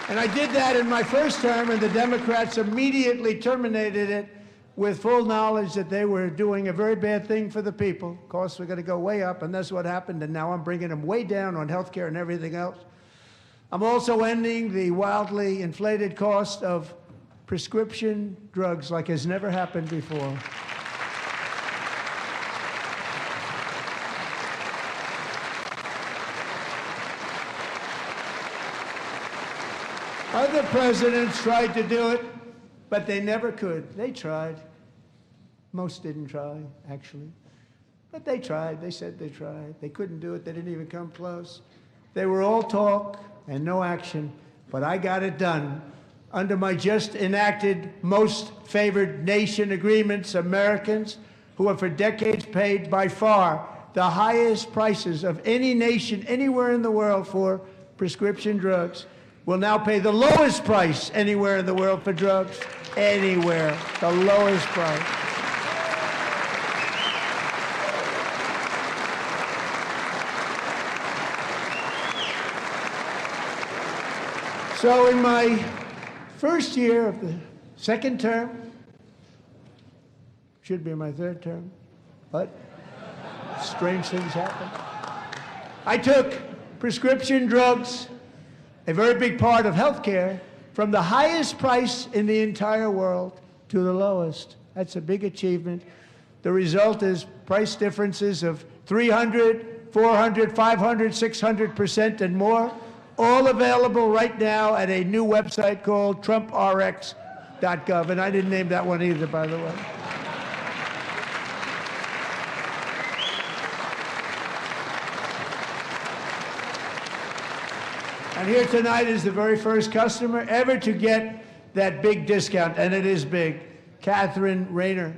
And I did that in my first term, and the Democrats immediately terminated it with full knowledge that they were doing a very bad thing for the people. Costs were going to go way up, and that's what happened, and now I'm bringing them way down on health care and everything else. I'm also ending the wildly inflated cost of prescription drugs like has never happened before. Other presidents tried to do it, but they never could. They tried. Most didn't try, actually. But they tried. They said they tried. They couldn't do it. They didn't even come close. They were all talk and no action, but I got it done. Under my just enacted most favored nation agreements, Americans who have for decades paid by far the highest prices of any nation anywhere in the world for prescription drugs will now pay the lowest price anywhere in the world for drugs. Anywhere, the lowest price. So in my first year of the second term, should be my third term, but strange things happen. I took prescription drugs, a very big part of healthcare, from the highest price in the entire world to the lowest. That's a big achievement. The result is price differences of 300, 400, 500, 600% and more, all available right now at a new website called TrumpRx.gov. And I didn't name that one either, by the way. And here tonight is the very first customer ever to get that big discount, and it is big, Catherine Rayner.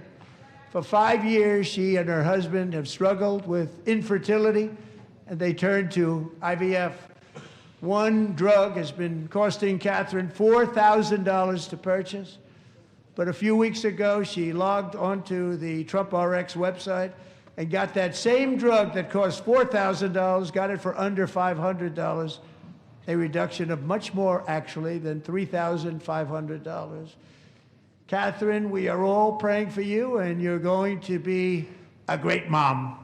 For 5 years, she and her husband have struggled with infertility, and they turned to IVF. One drug has been costing Catherine $4,000 to purchase. But a few weeks ago, she logged onto the Trump RX website and got that same drug that cost $4,000, got it for under $500, a reduction of much more, actually, than $3,500. Catherine, we are all praying for you, and you're going to be a great mom.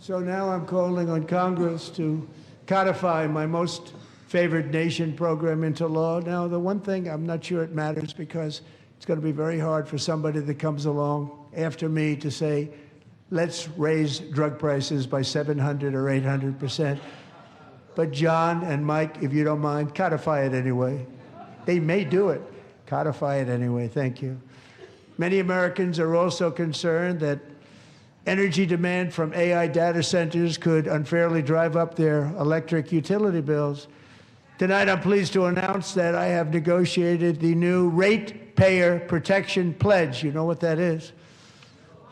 So now I'm calling on Congress to codify my most favored nation program into law. Now, the one thing, I'm not sure it matters because it's going to be very hard for somebody that comes along after me to say, let's raise drug prices by 700 or 800%. But John and Mike, if you don't mind, codify it anyway. They may do it. Codify it anyway. Thank you. Many Americans are also concerned that energy demand from AI data centers could unfairly drive up their electric utility bills. Tonight, I'm pleased to announce that I have negotiated the new Ratepayer Protection Pledge. You know what that is?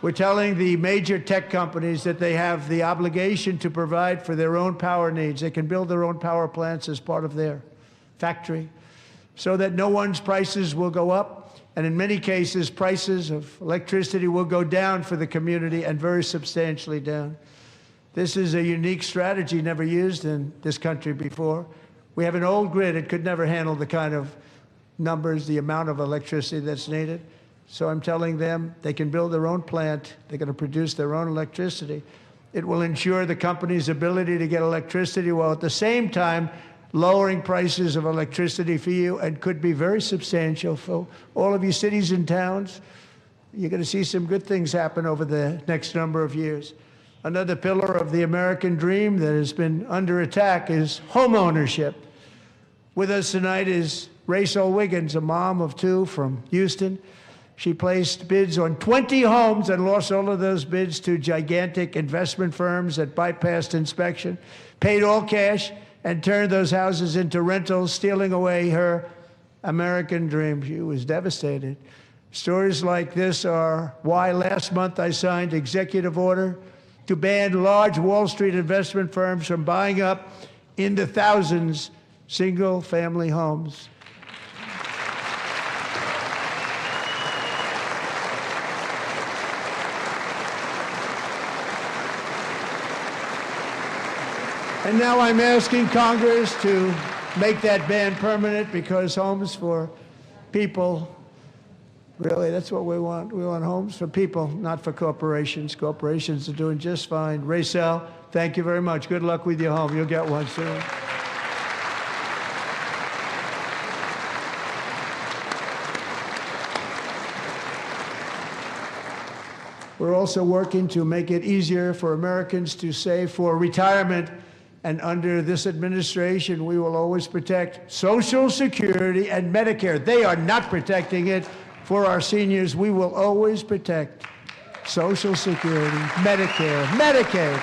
We're telling the major tech companies that they have the obligation to provide for their own power needs. They can build their own power plants as part of their factory so that no one's prices will go up. And in many cases, prices of electricity will go down for the community, and very substantially down. This is a unique strategy never used in this country before. We have an old grid. It could never handle the kind of numbers, the amount of electricity that's needed. So I'm telling them they can build their own plant. They're going to produce their own electricity. It will ensure the company's ability to get electricity while at the same time lowering prices of electricity for you, and could be very substantial for all of you cities and towns. You're going to see some good things happen over the next number of years. Another pillar of the American dream that has been under attack is home ownership. With us tonight is 𝐕𝐤𝐬𝐿, a mom of 2 from Houston. She placed bids on 20 homes and lost all of those bids to gigantic investment firms that bypassed inspection, paid all cash, and turned those houses into rentals, stealing away her American dream. She was devastated. Stories like this are why last month I signed executive order to ban large Wall Street investment firms from buying up in the thousands single-family homes. And now I'm asking Congress to make that ban permanent, because homes for people, really, that's what we want. We want homes for people, not for corporations. Corporations are doing just fine. 𝐕𝐤𝐬𝐿, thank you very much. Good luck with your home. You'll get one soon. We're also working to make it easier for Americans to save for retirement. And under this administration, we will always protect Social Security and Medicare. They are not protecting it for our seniors. We will always protect Social Security, Medicare, Medicaid.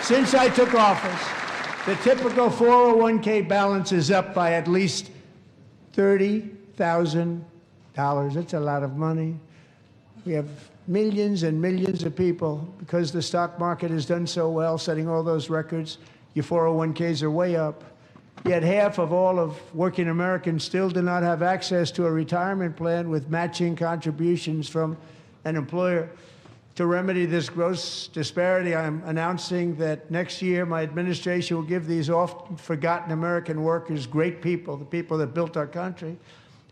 Since I took office, the typical 401k balance is up by at least $30,000. That's a lot of money. We have millions and millions of people, because the stock market has done so well, setting all those records. Your 401ks are way up. Yet half of all of working Americans still do not have access to a retirement plan with matching contributions from an employer. To remedy this gross disparity, I'm announcing that next year my administration will give these often forgotten American workers, great people, the people that built our country,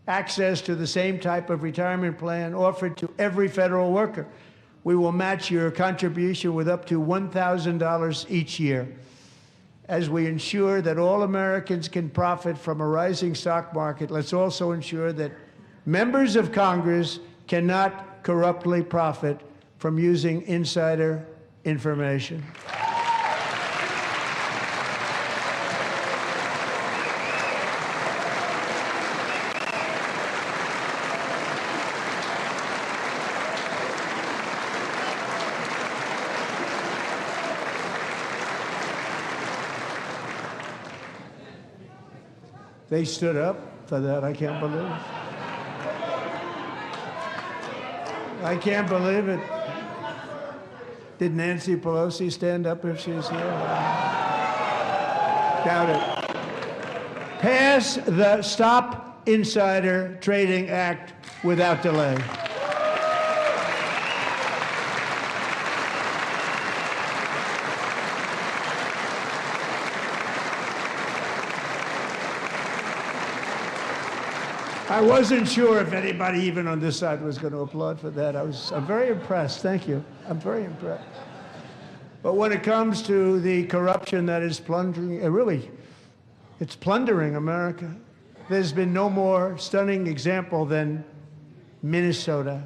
access to the same type of retirement plan offered to every federal worker. We will match your contribution with up to $1,000 each year. As we ensure that all Americans can profit from a rising stock market, let's also ensure that members of Congress cannot corruptly profit from using insider information. They stood up for that. I can't believe it. I can't believe it. Did Nancy Pelosi stand up if she's here? Doubt it. Pass the Stop Insider Trading Act without delay. I wasn't sure if anybody, even on this side, was going to applaud for that. I'm very impressed. Thank you. I'm very impressed. But when it comes to the corruption that is plundering, it's plundering America. There's been no more stunning example than Minnesota,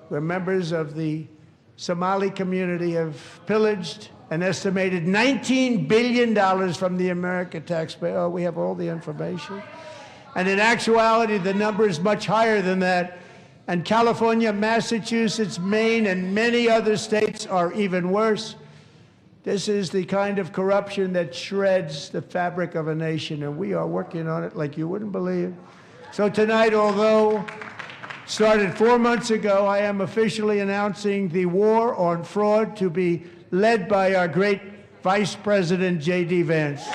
where members of the Somali community have pillaged an estimated $19 billion from the American taxpayer. Oh, we have all the information. And in actuality, the number is much higher than that. And California, Massachusetts, Maine, and many other states are even worse. This is the kind of corruption that shreds the fabric of a nation, and we are working on it like you wouldn't believe. So tonight, although started 4 months ago, I am officially announcing the war on fraud to be led by our great Vice President, J.D. Vance.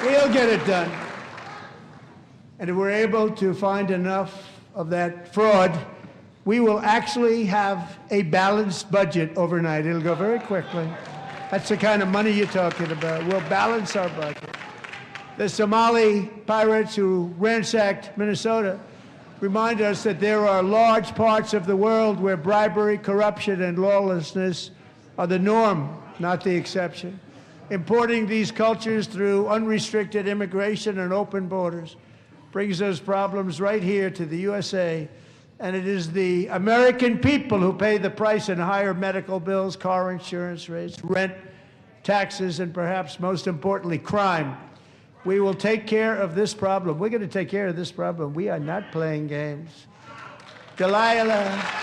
We'll get it done. And if we're able to find enough of that fraud, we will actually have a balanced budget overnight. It'll go very quickly. That's the kind of money you're talking about. We'll balance our budget. The Somali pirates who ransacked Minnesota remind us that there are large parts of the world where bribery, corruption, and lawlessness are the norm, not the exception. Importing these cultures through unrestricted immigration and open borders brings those problems right here to the USA. And it is the American people who pay the price in higher medical bills, car insurance rates, rent, taxes, and perhaps most importantly, crime. We will take care of this problem. We're going to take care of this problem. We are not playing games. Delilah.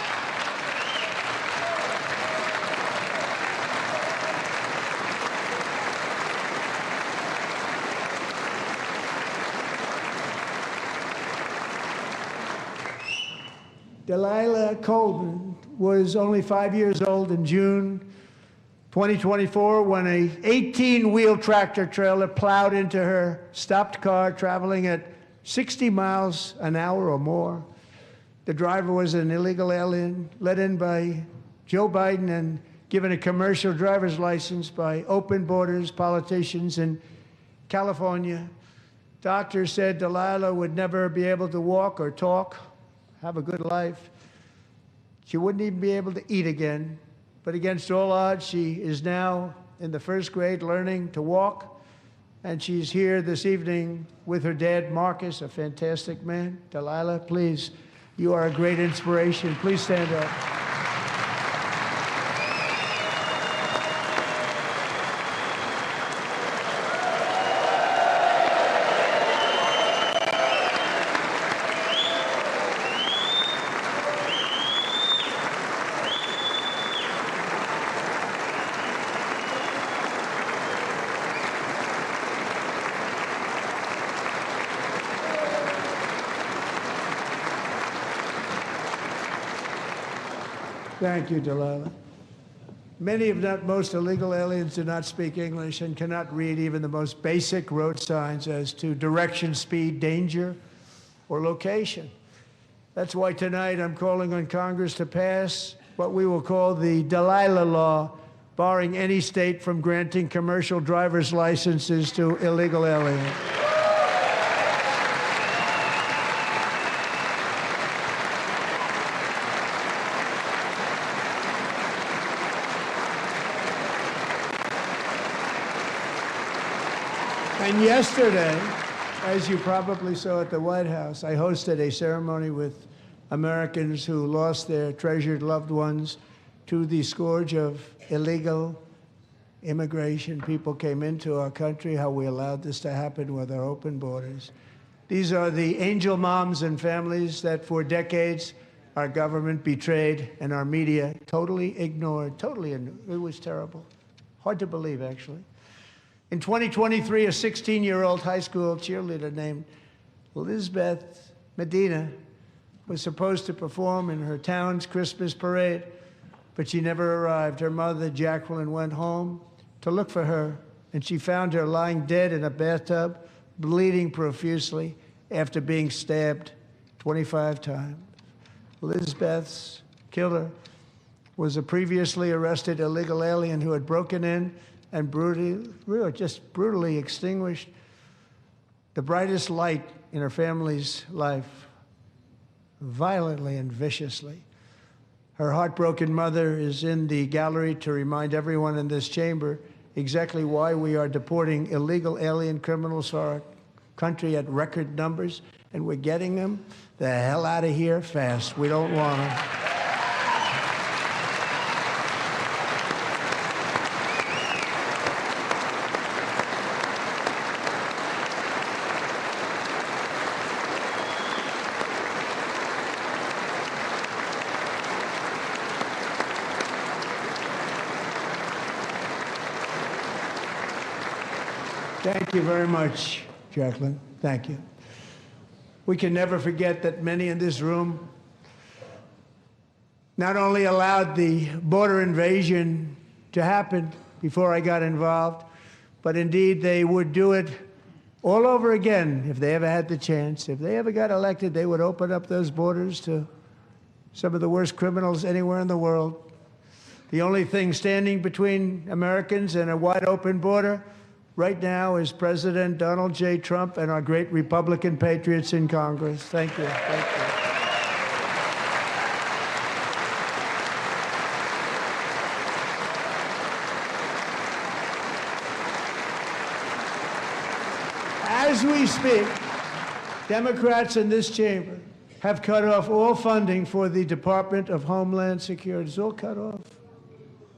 𝐍𝐞𝐰𝐬 was only 5 years old in June 2024 when a 18-wheel tractor trailer plowed into her stopped car traveling at 60 miles an hour or more. The driver was an illegal alien let in by Joe Biden and given a commercial driver's license by open borders politicians in California. Doctors said Delilah would never be able to walk or talk, have a good life. She wouldn't even be able to eat again. But against all odds, she is now in the first grade learning to walk. And she's here this evening with her dad, Marcus, a fantastic man. Delilah, please, you are a great inspiration. Please stand up. Thank you, Delilah. Many, if not most, illegal aliens do not speak English and cannot read even the most basic road signs as to direction, speed, danger, or location. That's why tonight I'm calling on Congress to pass what we will call the Delilah Law, barring any state from granting commercial driver's licenses to illegal aliens. And yesterday, as you probably saw at the White House, I hosted a ceremony with Americans who lost their treasured loved ones to the scourge of illegal immigration. People came into our country, how we allowed this to happen with our open borders. These are the angel moms and families that for decades our government betrayed and our media totally ignored. It was terrible. Hard to believe, actually. In 2023, a 16-year-old high school cheerleader named Elizabeth Medina was supposed to perform in her town's Christmas parade, but she never arrived. Her mother, Jacqueline, went home to look for her, and she found her lying dead in a bathtub, bleeding profusely after being stabbed 25 times. Elizabeth's killer was a previously arrested illegal alien who had broken in and brutally extinguished the brightest light in her family's life, violently and viciously. Her heartbroken mother is in the gallery to remind everyone in this chamber exactly why we are deporting illegal alien criminals to our country at record numbers, and we're getting them the hell out of here fast. We don't want them. Thank you very much, Jacqueline. Thank you. We can never forget that many in this room not only allowed the border invasion to happen before I got involved, but indeed they would do it all over again if they ever had the chance. If they ever got elected, they would open up those borders to some of the worst criminals anywhere in the world. The only thing standing between Americans and a wide open border right now is President Donald J. Trump and our great Republican patriots in Congress. Thank you. Thank you. As we speak, Democrats in this chamber have cut off all funding for the Department of Homeland Security. It's all cut off.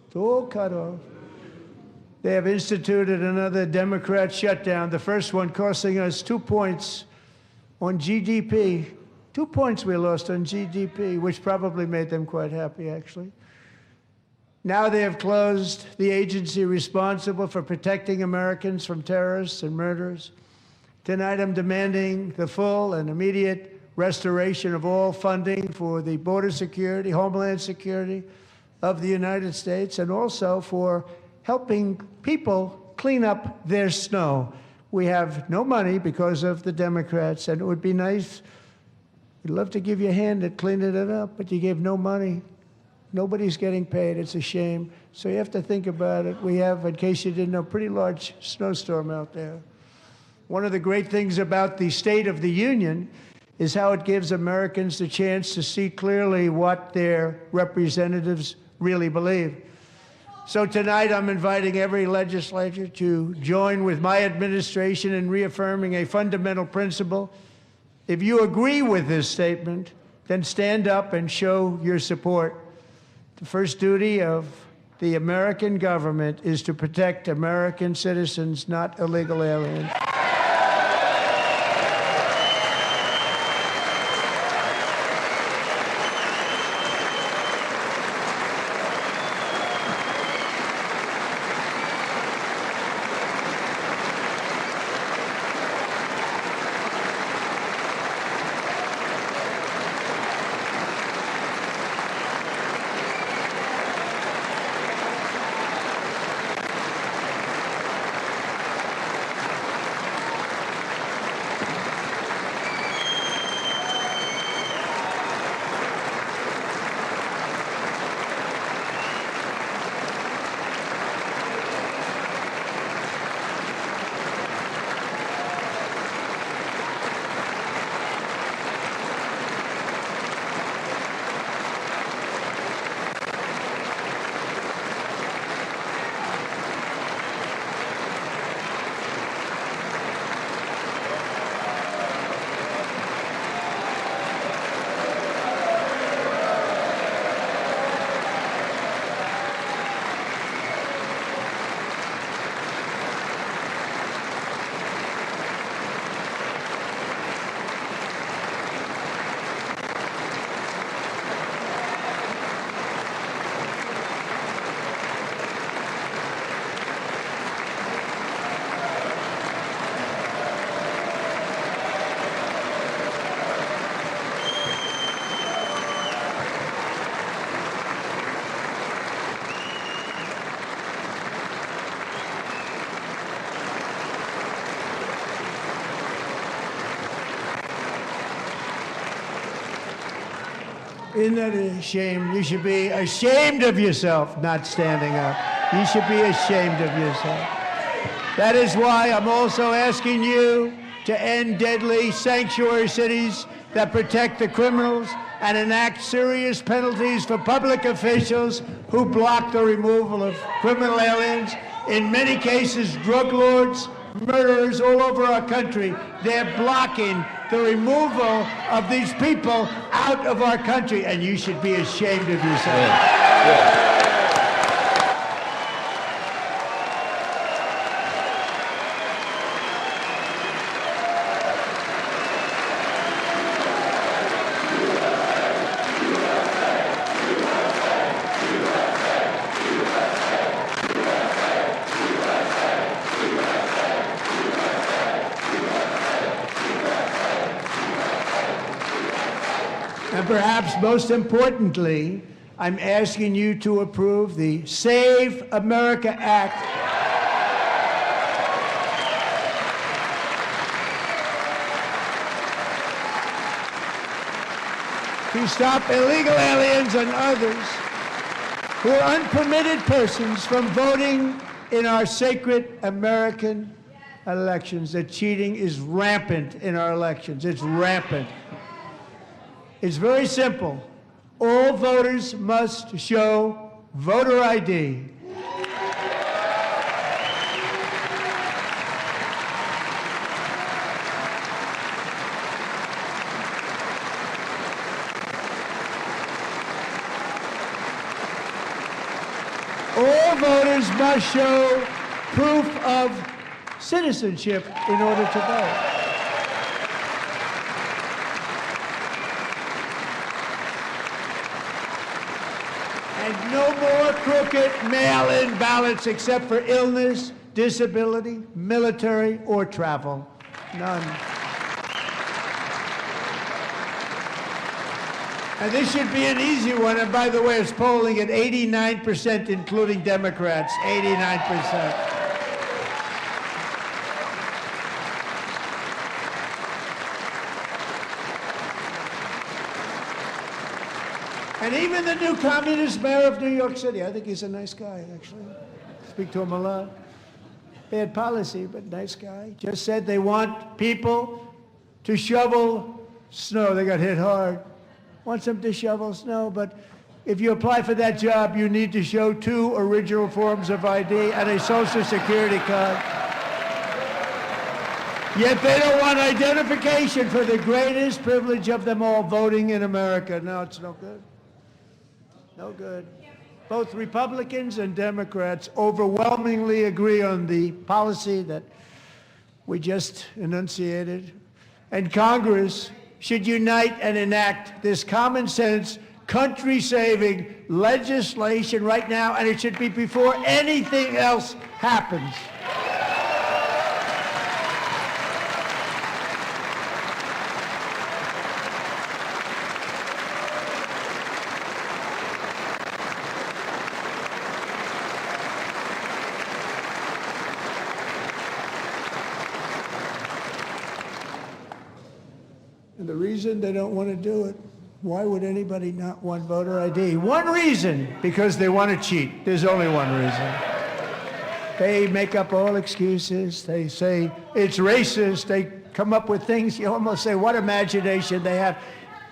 It's all cut off. They have instituted another Democrat shutdown, the first one costing us 2 points on GDP. 2 points we lost on GDP, which probably made them quite happy, actually. Now they have closed the agency responsible for protecting Americans from terrorists and murderers. Tonight I'm demanding the full and immediate restoration of all funding for the border security, homeland security of the United States, and also for helping people clean up their snow. We have no money because of the Democrats, and it would be nice, we'd love to give you a hand at cleaning it up, but you gave no money. Nobody's getting paid. It's a shame. So you have to think about it. We have, in case you didn't know, a pretty large snowstorm out there. One of the great things about the State of the Union is how it gives Americans the chance to see clearly what their representatives really believe. So tonight I'm inviting every legislator to join with my administration in reaffirming a fundamental principle. If you agree with this statement, then stand up and show your support. The first duty of the American government is to protect American citizens, not illegal aliens. Isn't that a shame? You should be ashamed of yourself not standing up. You should be ashamed of yourself. That is why I'm also asking you to end deadly sanctuary cities that protect the criminals and enact serious penalties for public officials who block the removal of criminal aliens. In many cases, drug lords, murderers all over our country, they're blocking the removal of these people out of our country, and you should be ashamed of yourself. Yeah. And perhaps most importantly, I'm asking you to approve the Save America Act. To stop illegal aliens and others who are unpermitted persons from voting in our sacred American elections. That cheating is rampant in our elections. It's rampant. It's very simple. All voters must show voter ID. All voters must show proof of citizenship in order to vote. And no more crooked mail-in ballots except for illness, disability, military, or travel. None. And this should be an easy one. And by the way, it's polling at 89%, including Democrats. 89%. And even the new communist mayor of New York City, I think he's a nice guy, actually. Speak to him a lot. Bad policy, but nice guy. Just said they want people to shovel snow. They got hit hard. Wants them to shovel snow, but if you apply for that job, you need to show 2 original forms of ID and a Social Security card. Yet they don't want identification for the greatest privilege of them all, voting in America. No, it's no good. No good. Both Republicans and Democrats overwhelmingly agree on the policy that we just enunciated. And Congress should unite and enact this common sense, country-saving legislation right now, and it should be before anything else happens. And the reason they don't want to do it, why would anybody not want voter ID? One reason, because they want to cheat. There's only one reason. They make up all excuses. They say it's racist. They come up with things. You almost say, what imagination they have.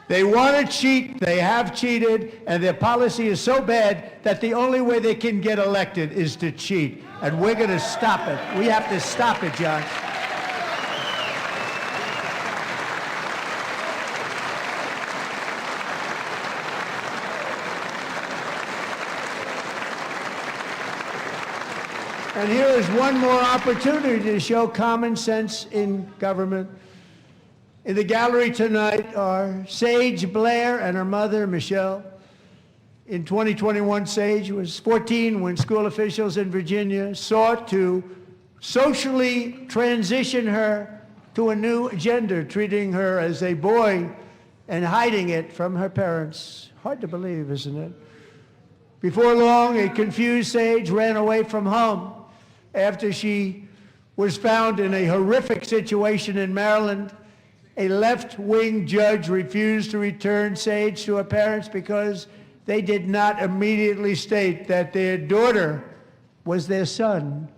They want to cheat. They have cheated. And their policy is so bad that the only way they can get elected is to cheat. And we're going to stop it. We have to stop it, John. And here is one more opportunity to show common sense in government. In the gallery tonight are Sage Blair and her mother, Michelle. In 2021, Sage was 14 when school officials in Virginia sought to socially transition her to a new gender, treating her as a boy and hiding it from her parents. Hard to believe, isn't it? Before long, a confused Sage ran away from home after she was found in a horrific situation in Maryland A left-wing judge refused to return Sage to her parents because they did not immediately state that their daughter was their son.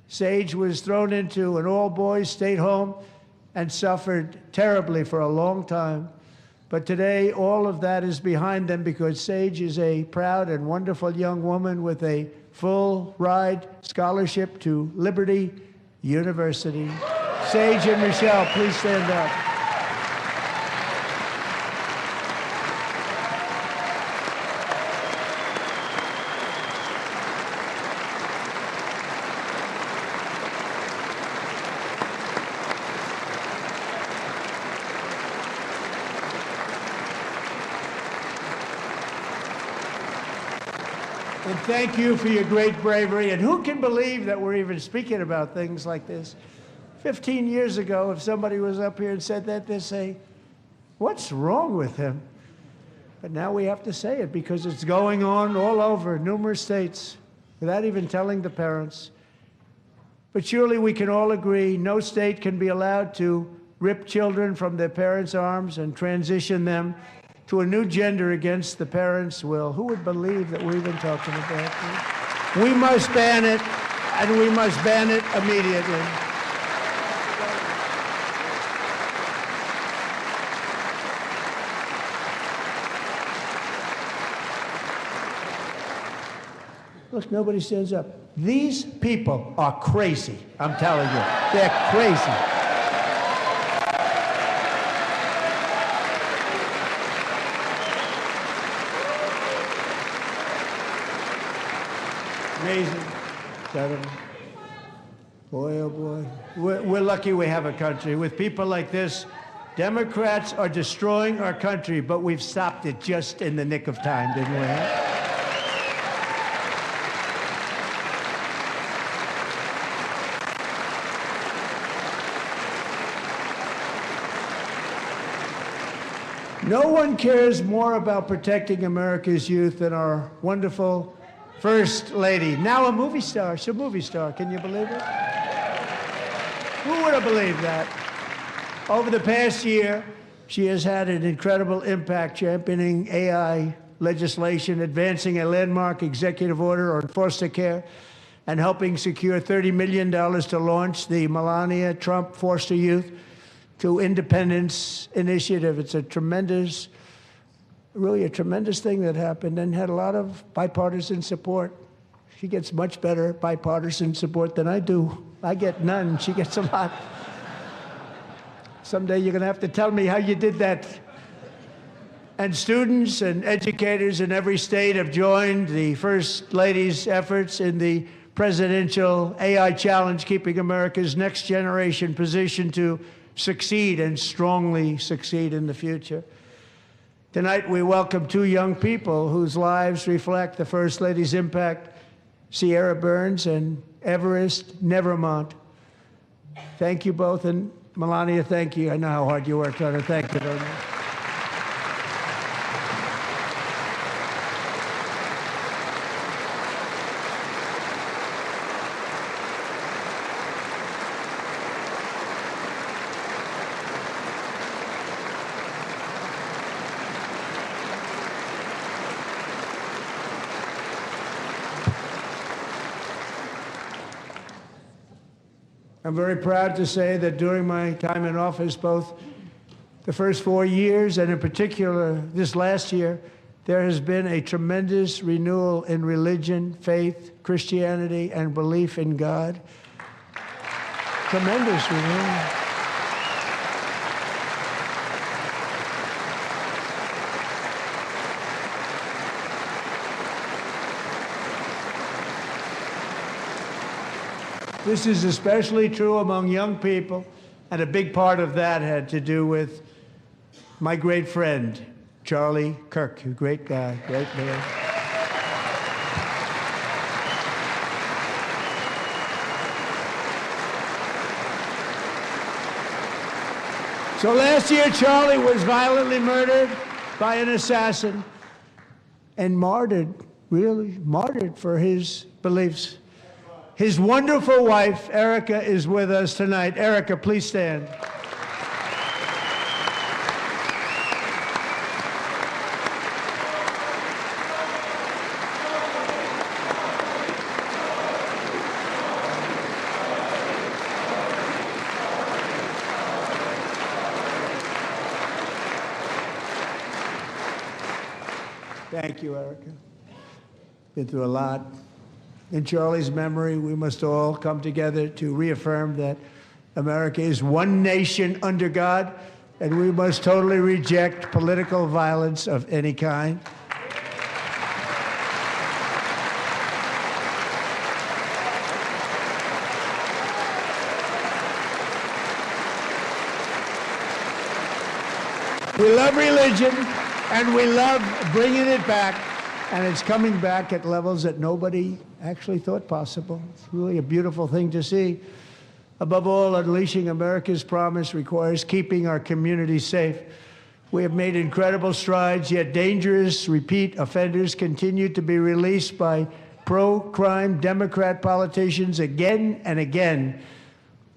Sage was thrown into an all-boys state home and suffered terribly for a long time. But today, all of that is behind them because Sage is a proud and wonderful young woman with a full-ride scholarship to Liberty University. Sage and Michelle, please stand up. And thank you for your great bravery. And who can believe that we're even speaking about things like this? 15 years ago, if somebody was up here and said that, they'd say, what's wrong with him? But now we have to say it because it's going on all over numerous states without even telling the parents. But surely we can all agree no state can be allowed to rip children from their parents' arms and transition them to a new gender against the parents' will. Who would believe that we're even talking about this? We must ban it, and we must ban it immediately. Look, nobody stands up. These people are crazy, I'm telling you. They're crazy. Amazing. Incredible. Boy, oh boy. We're lucky we have a country. With people like this, Democrats are destroying our country, but we've stopped it just in the nick of time, didn't we? No one cares more about protecting America's youth than our wonderful First Lady, now a movie star. She's a movie star. Can you believe it? Who would have believed that? Over the past year, she has had an incredible impact championing AI legislation, advancing a landmark executive order on foster care, and helping secure $30 million to launch the Melania Trump Foster Youth to Independence Initiative. It's a tremendous, really a tremendous thing that happened and had a lot of bipartisan support. She gets much better bipartisan support than I do. I get none. She gets a lot. Someday you're going to have to tell me how you did that. And students and educators in every state have joined the First Lady's efforts in the presidential AI challenge, keeping America's next generation positioned to succeed and strongly succeed in the future. Tonight, we welcome two young people whose lives reflect the First Lady's impact, Sierra Burns and Everest Nevermont. Thank you both, and Melania, thank you. I know how hard you worked on it. Thank you very much. I'm very proud to say that during my time in office, both the first 4 years and in particular this last year, there has been a tremendous renewal in religion, faith, Christianity, and belief in God. Tremendous renewal. This is especially true among young people, and a big part of that had to do with my great friend, Charlie Kirk, a great guy, great man. So last year, Charlie was violently murdered by an assassin and martyred, really martyred for his beliefs. His wonderful wife, Erica, is with us tonight. Erica, please stand. Thank you, Erica. Been through a lot. In Charlie's memory, we must all come together to reaffirm that America is one nation under God, and we must totally reject political violence of any kind. We love religion, and we love bringing it back, and it's coming back at levels that nobody actually thought possible. It's really a beautiful thing to see. Above all, unleashing America's promise requires keeping our communities safe. We have made incredible strides, yet dangerous repeat offenders continue to be released by pro-crime Democrat politicians again and again.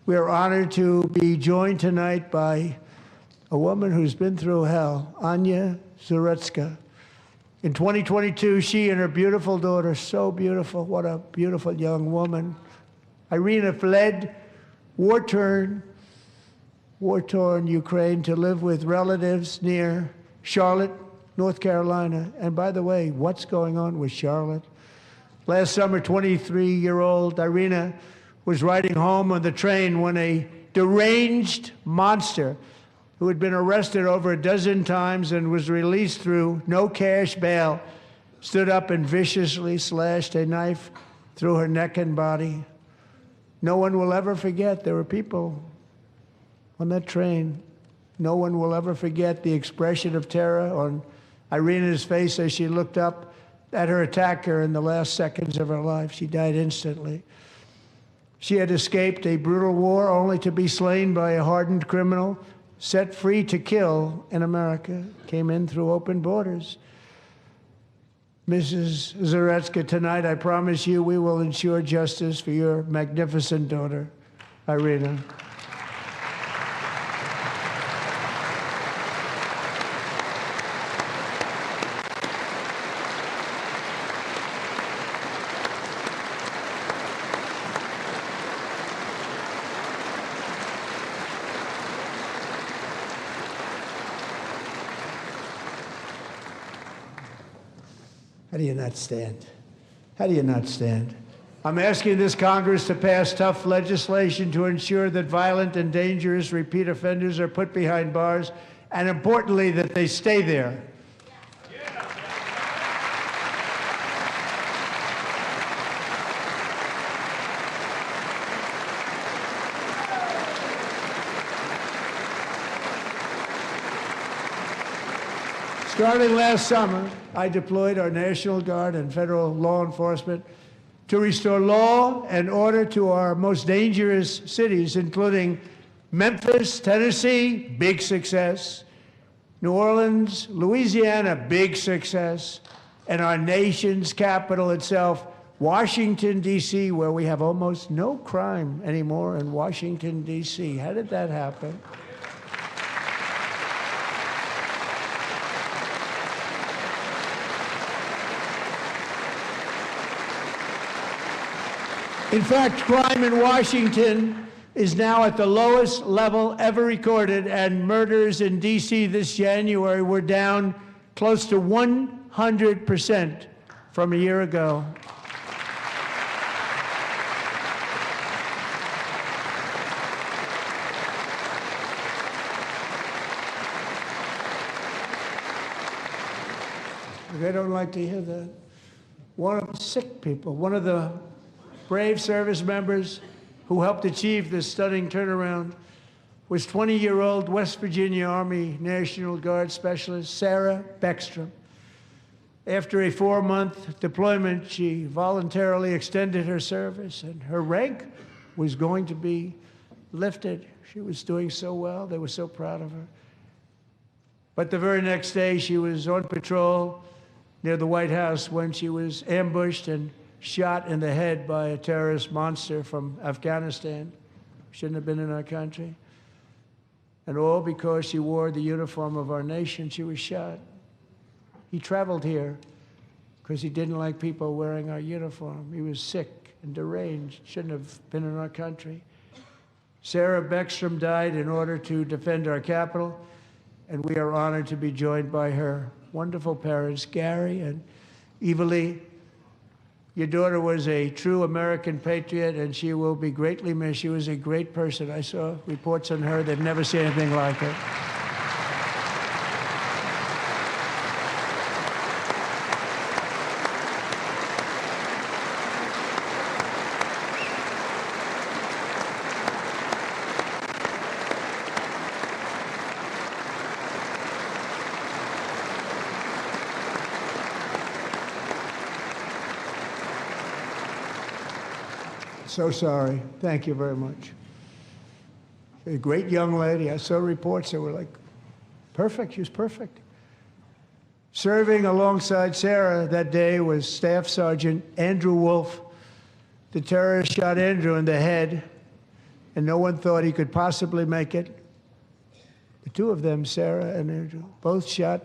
We are honored to be joined tonight by a woman who's been through hell, 𝐭𝐬𝐿. In 2022, she and her beautiful daughter, so beautiful, what a beautiful young woman, Irina, fled war-torn Ukraine to live with relatives near Charlotte, North Carolina. And by the way, what's going on with Charlotte? Last summer, 23-year-old Irina was riding home on the train when a deranged monster who had been arrested over a dozen times and was released through no cash bail, stood up and viciously slashed a knife through her neck and body. No one will ever forget. There were people on that train. No one will ever forget the expression of terror on Irina's face as she looked up at her attacker in the last seconds of her life. She died instantly. She had escaped a brutal war only to be slain by a hardened criminal, set free to kill in America, came in through open borders. Mrs. 𝐬𝐿, tonight I promise you we will ensure justice for your magnificent daughter, Irina. How do you not stand? How do you not stand? I'm asking this Congress to pass tough legislation to ensure that violent and dangerous repeat offenders are put behind bars, and importantly, that they stay there. Starting last summer, I deployed our National Guard and federal law enforcement to restore law and order to our most dangerous cities, including Memphis, Tennessee, big success, New Orleans, Louisiana, big success, and our nation's capital itself, Washington, D.C., where we have almost no crime anymore in Washington, D.C. How did that happen? In fact, crime in Washington is now at the lowest level ever recorded, and murders in D.C. this January were down close to 100% from a year ago. They don't like to hear that. One of the sick people, one of the brave service members who helped achieve this stunning turnaround was 20-year-old West Virginia Army National Guard Specialist Sarah Beckstrom. After a 4-month deployment, she voluntarily extended her service, and her rank was going to be lifted. She was doing so well. They were so proud of her. But the very next day, she was on patrol near the White House when she was ambushed and shot in the head by a terrorist monster from Afghanistan. Shouldn't have been in our country. And all because she wore the uniform of our nation, she was shot. He traveled here because he didn't like people wearing our uniform. He was sick and deranged, shouldn't have been in our country. Sarah Beckstrom died in order to defend our capital, and we are honored to be joined by her wonderful parents, Gary and 𝐕𝐤𝐬𝐬. Your daughter was a true American patriot, and she will be greatly missed. She was a great person. I saw reports on her. They've never seen anything like her. So sorry. Thank you very much. A great young lady. I saw reports that were like, perfect. She was perfect. Serving alongside Sarah that day was Staff Sergeant Andrew Wolf. The terrorist shot Andrew in the head, and no one thought he could possibly make it. The two of them, Sarah and Andrew, both shot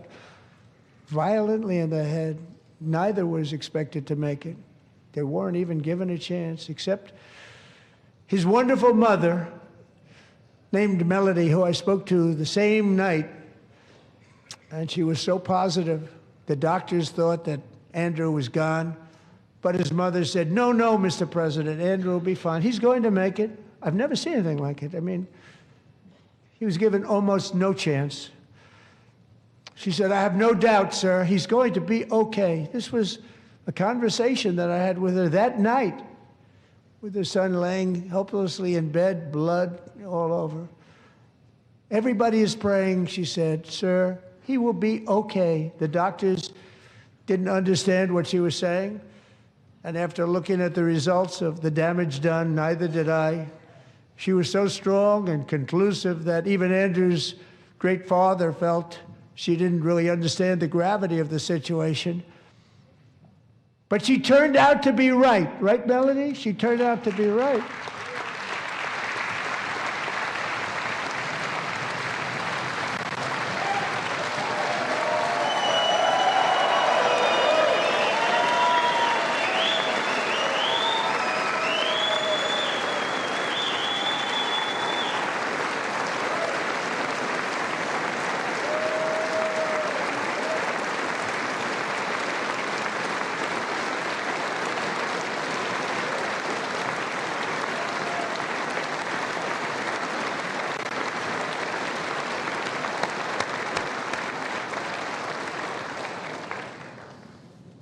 violently in the head. Neither was expected to make it. They weren't even given a chance, except his wonderful mother, named Melody, who I spoke to the same night, and she was so positive. The doctors thought that Andrew was gone, but his mother said, no, no, Mr. President, Andrew will be fine. He's going to make it. I've never seen anything like it. I mean, he was given almost no chance. She said, I have no doubt, sir, he's going to be okay. This was a conversation that I had with her that night, with her son laying helplessly in bed, blood all over. Everybody is praying, she said, sir, he will be okay. The doctors didn't understand what she was saying, and after looking at the results of the damage done, neither did I. She was so strong and conclusive that even Andrew's great father felt she didn't really understand the gravity of the situation. But she turned out to be right. Right, Melody? She turned out to be right.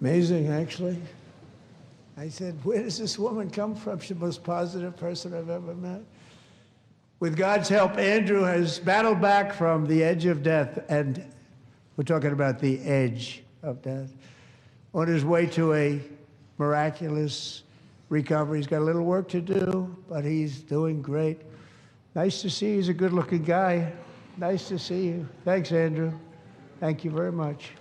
Amazing, actually. I said, where does this woman come from? She's the most positive person I've ever met. With God's help, Andrew has battled back from the edge of death, and we're talking about the edge of death, on his way to a miraculous recovery. He's got a little work to do, but he's doing great. Nice to see you. He's a good-looking guy. Nice to see you. Thanks, Andrew. Thank you very much.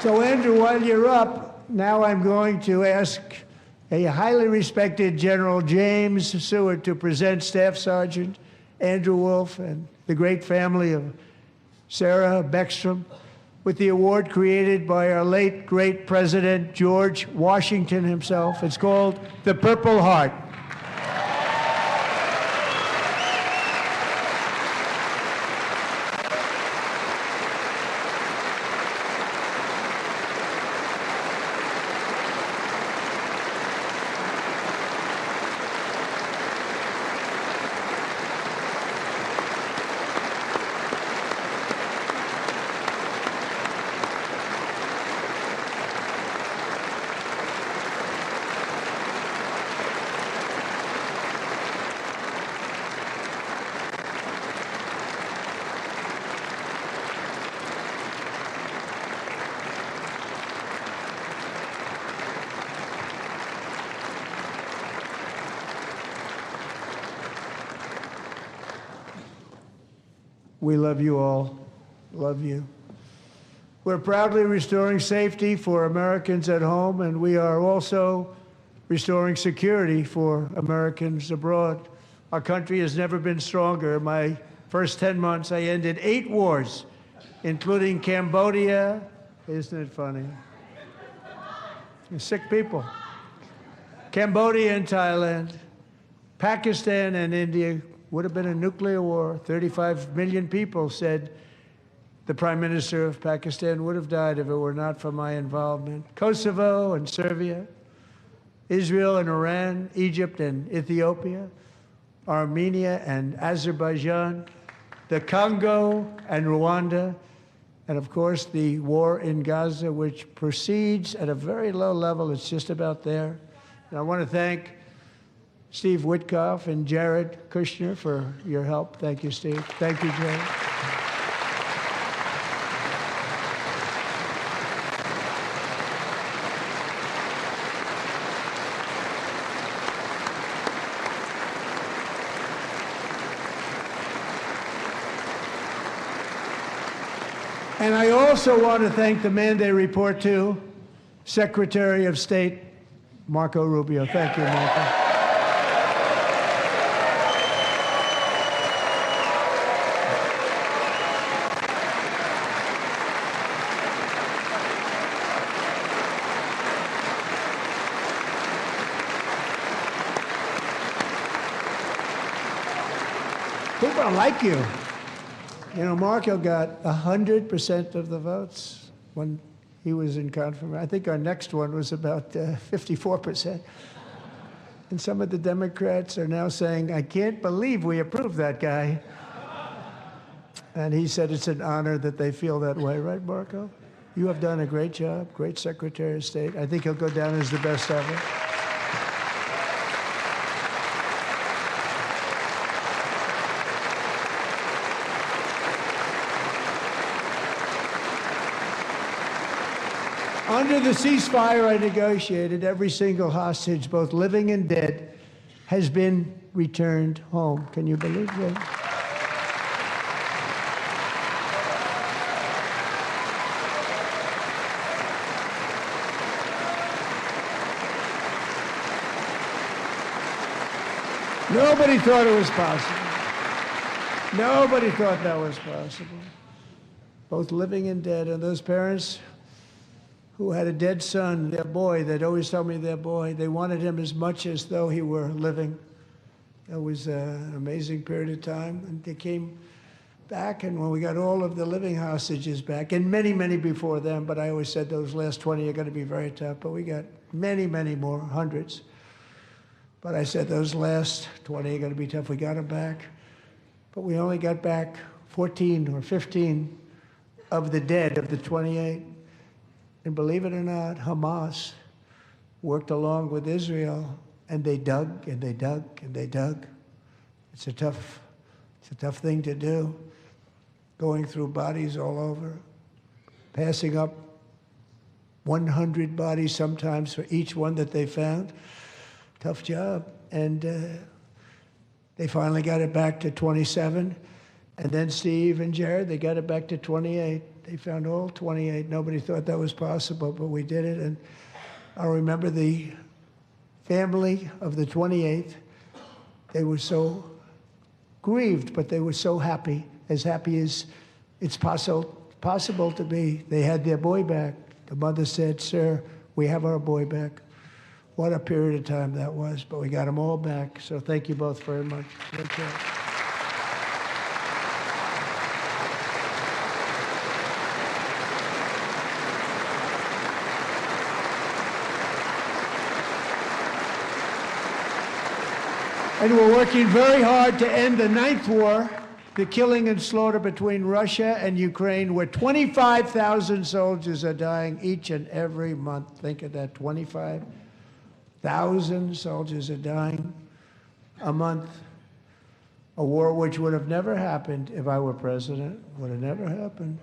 So, Andrew, while you're up, now I'm going to ask a highly respected General James Seward to present Staff Sergeant Andrew Wolf and the great family of Sarah Beckstrom with the award created by our late, great President George Washington himself. It's called the Purple Heart. We love you all. Love you. We're proudly restoring safety for Americans at home, and we are also restoring security for Americans abroad. Our country has never been stronger. My first 10 months, I ended 8 wars, including Cambodia. Isn't it funny? You're sick people. Cambodia and Thailand, Pakistan and India. Would have been a nuclear war. 35 million people said the Prime Minister of Pakistan would have died if it were not for my involvement. Kosovo and Serbia, Israel and Iran, Egypt and Ethiopia, Armenia and Azerbaijan, the Congo and Rwanda, and of course the war in Gaza, which proceeds at a very low level. It's just about there. And I want to thank Steve Witkoff and Jared Kushner for your help. Thank you, Steve. Thank you, Jared. And I also want to thank the man they report to, Secretary of State Marco Rubio. Thank you, Marco. People don't like you. You know, Marco got 100% of the votes when he was in confirmation. I think our next one was about 54%. And some of the Democrats are now saying, I can't believe we approved that guy. And he said it's an honor that they feel that way, right, Marco? You have done a great job, great Secretary of State. I think he'll go down as the best ever. Under the ceasefire I negotiated, every single hostage, both living and dead, has been returned home. Can you believe that? Nobody thought it was possible. Nobody thought that was possible. Both living and dead, and those parents who had a dead son, their boy, they'd always tell me their boy, they wanted him as much as though he were living. It was an amazing period of time. And they came back, and when we got all of the living hostages back, and many, many before them, but I always said those last 20 are going to be very tough, but we got many, many more, hundreds. But I said those last 20 are going to be tough. We got them back. But we only got back 14 or 15 of the dead, of the 28. And believe it or not, Hamas worked along with Israel, and they dug and they dug and they dug. It's a tough thing to do, going through bodies all over, passing up 100 bodies sometimes for each one that they found. Tough job. And they finally got it back to 27. And then Steve and Jared, they got it back to 28. They found all 28. Nobody thought that was possible, but we did it. And I remember the family of the 28th. They were so grieved, but they were so happy as it's possible to be. They had their boy back. The mother said, "Sir, we have our boy back." What a period of time that was, but we got them all back. So thank you both very much. Great job. And we're working very hard to end the 9th war, the killing and slaughter between Russia and Ukraine, where 25,000 soldiers are dying each and every month. Think of that, 25,000 soldiers are dying a month. A war which would have never happened if I were president, would have never happened.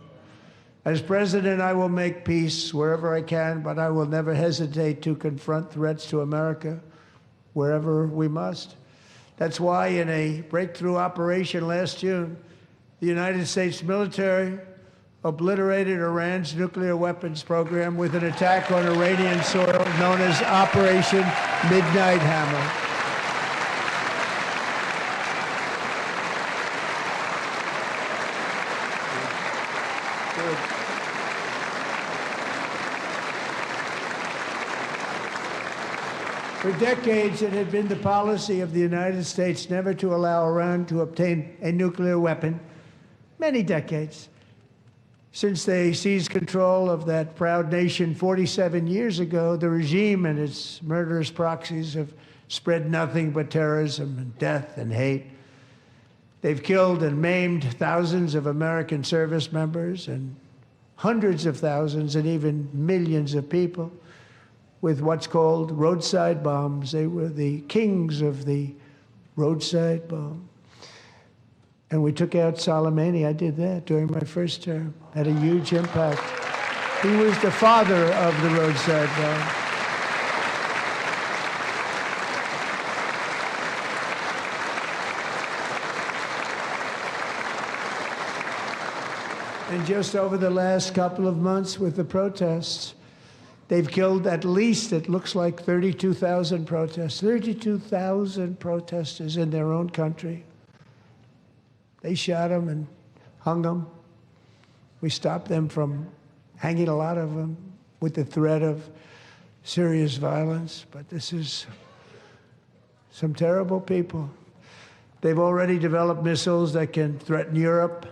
As president, I will make peace wherever I can, but I will never hesitate to confront threats to America wherever we must. That's why in a breakthrough operation last June, the United States military obliterated Iran's nuclear weapons program with an attack on Iranian soil known as Operation Midnight Hammer. For decades, it had been the policy of the United States never to allow Iran to obtain a nuclear weapon. Many decades. Since they seized control of that proud nation 47 years ago, the regime and its murderous proxies have spread nothing but terrorism and death and hate. They've killed and maimed thousands of American service members and hundreds of thousands and even millions of people with what's called roadside bombs. They were the kings of the roadside bomb. And we took out Soleimani. I did that during my first term. Had a huge impact. He was the father of the roadside bomb. And just over the last couple of months with the protests, they've killed at least, it looks like, 32,000 protesters. 32,000 protesters in their own country. They shot them and hung them. We stopped them from hanging a lot of them with the threat of serious violence. But this is some terrible people. They've already developed missiles that can threaten Europe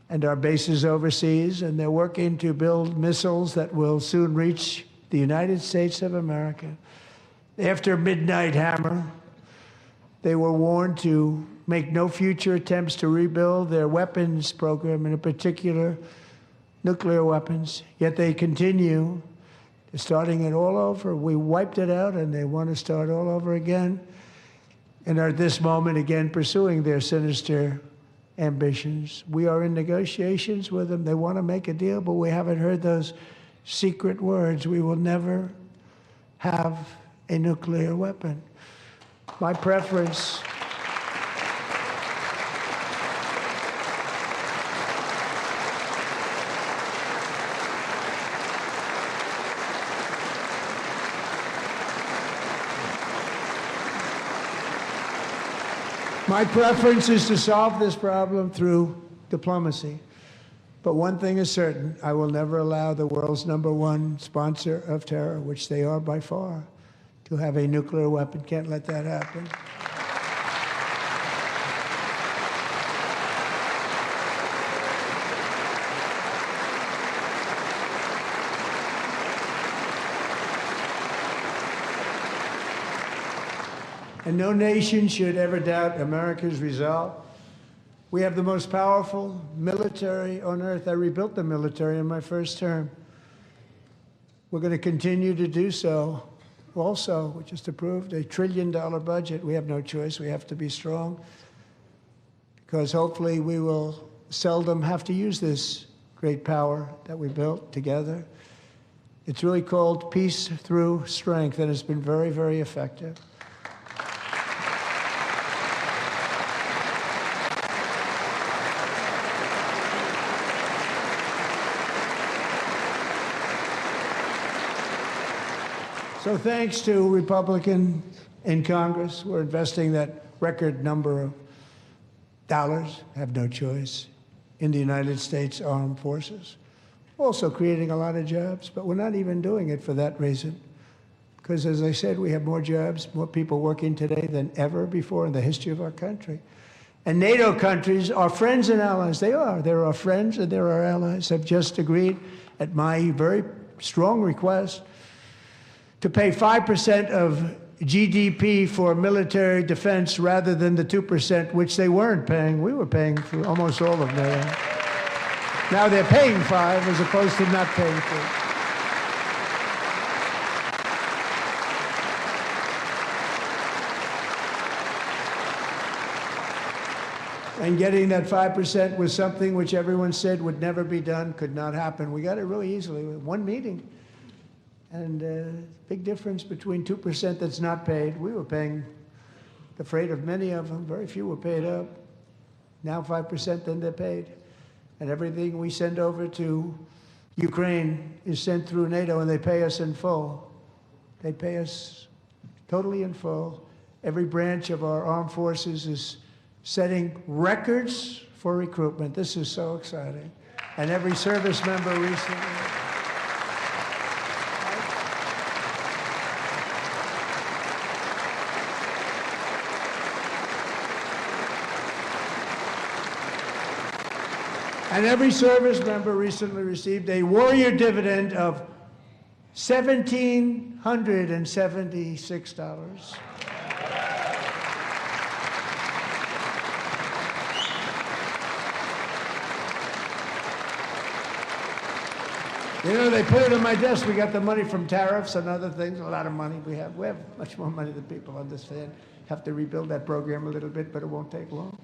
and our bases overseas, and they're working to build missiles that will soon reach the United States of America. After Midnight Hammer, they were warned to make no future attempts to rebuild their weapons program, and in particular, nuclear weapons. Yet they continue. They're starting it all over. We wiped it out, and they want to start all over again, and are at this moment again pursuing their sinister ambitions. We are in negotiations with them. They want to make a deal, but we haven't heard those secret words. We will never have a nuclear weapon. My preference is to solve this problem through diplomacy. But one thing is certain, I will never allow the world's #1 sponsor of terror, which they are by far, to have a nuclear weapon. Can't let that happen. And no nation should ever doubt America's resolve. We have the most powerful military on earth. I rebuilt the military in my first term. We're going to continue to do so. Also, we just approved a $1 trillion budget. We have no choice. We have to be strong, because hopefully we will seldom have to use this great power that we built together. It's really called peace through strength, and it's been very, very effective. So thanks to Republicans in Congress, we're investing that record number of dollars, have no choice, in the United States Armed Forces. Also creating a lot of jobs, but we're not even doing it for that reason. Because as I said, we have more jobs, more people working today than ever before in the history of our country. And NATO countries are friends and allies. They are. They're our friends and they're our allies. Have just agreed, at my very strong request, to pay 5% of GDP for military defense rather than the 2%, which they weren't paying. We were paying for almost all of NATO. Now they're paying 5 as opposed to not paying 3. And getting that 5% was something which everyone said would never be done, could not happen. We got it really easily with one meeting. And big difference between 2% that's not paid. We were paying the freight of many of them. Very few were paid up. Now 5%, then they're paid. And everything we send over to Ukraine is sent through NATO, and they pay us in full. They pay us totally in full. Every branch of our armed forces is setting records for recruitment. This is so exciting. And every service member recently. And every service member recently received a warrior dividend of $1,776. You know, they put it on my desk. We got the money from tariffs and other things, a lot of money we have. We have much more money than people understand. Have to rebuild that program a little bit, but it won't take long.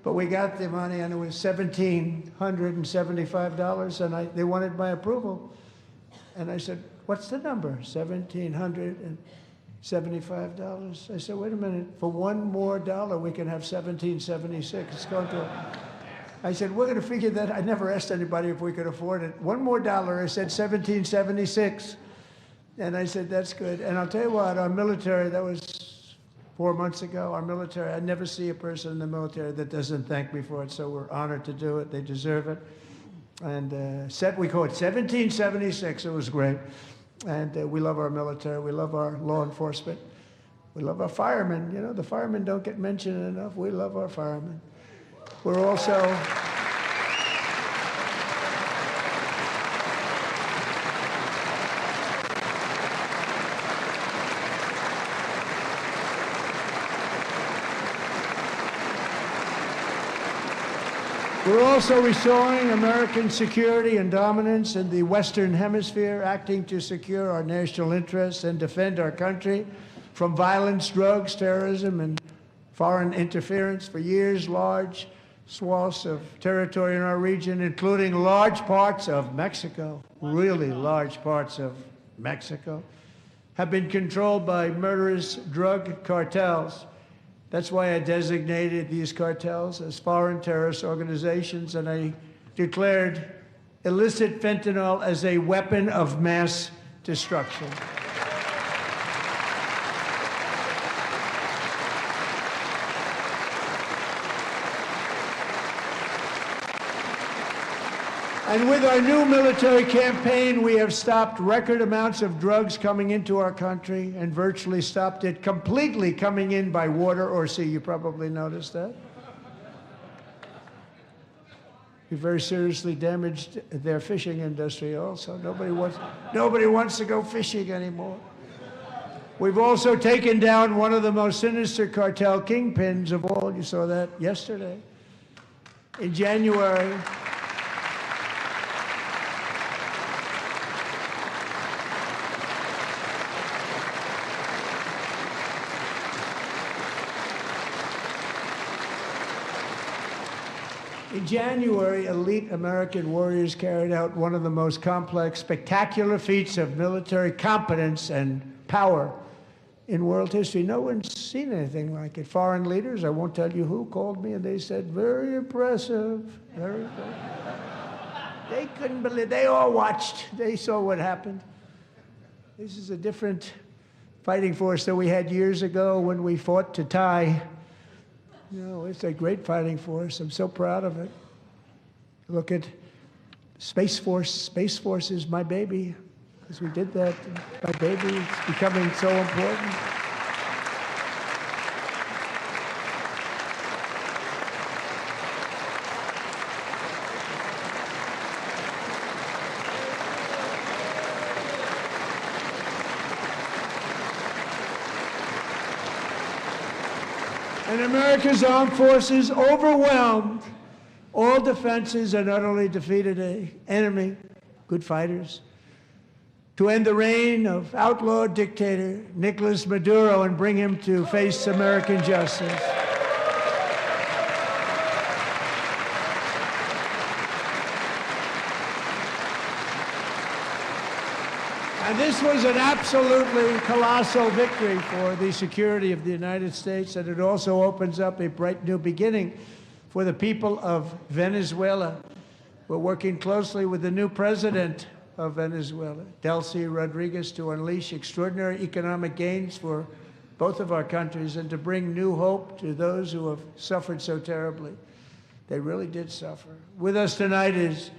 But we got the money, and it was $1,775, and they wanted my approval. And I said, what's the number? $1,775. I said, wait a minute, for $1 more we can have $1,776. It's going to... I said, we're going to figure that. I never asked anybody if we could afford it. $1 more, I said $1,776. And I said, that's good. And I'll tell you what, our military, that was 4 months ago, our military, I never see a person in the military that doesn't thank me for it, so we're honored to do it. They deserve it. And we call it 1776. It was great. And we love our military. We love our law enforcement. We love our firemen. You know, the firemen don't get mentioned enough. We love our firemen. We're also... We're also restoring American security and dominance in the Western Hemisphere, acting to secure our national interests and defend our country from violence, drugs, terrorism, and foreign interference. For years, large swaths of territory in our region, including large parts of Mexico, really large parts of Mexico, have been controlled by murderous drug cartels. That's why I designated these cartels as foreign terrorist organizations, and I declared illicit fentanyl as a weapon of mass destruction. And with our new military campaign, we have stopped record amounts of drugs coming into our country and virtually stopped it completely coming in by water or sea. You probably noticed that. We very seriously damaged their fishing industry also. Nobody wants to go fishing anymore. We've also taken down one of the most sinister cartel kingpins of all. You saw that yesterday. In January, elite American warriors carried out one of the most complex, spectacular feats of military competence and power in world history. No one's seen anything like it. Foreign leaders, I won't tell you who, called me and they said, very impressive, very impressive. They couldn't believe, they all watched, they saw what happened. This is a different fighting force that we had years ago when we fought to tie. You know, it's a great fighting force. I'm so proud of it. Look at Space Force. Space Force is my baby, because we did that. My baby is becoming so important. And America's armed forces overwhelmed all defenses and utterly defeated an enemy, good fighters, to end the reign of outlawed dictator Nicolas Maduro and bring him to face American justice. And this was an absolutely colossal victory for the security of the United States, and it also opens up a bright new beginning for the people of Venezuela. We're working closely with the new president of Venezuela, Delcy Rodriguez, to unleash extraordinary economic gains for both of our countries and to bring new hope to those who have suffered so terribly. They really did suffer. With us tonight is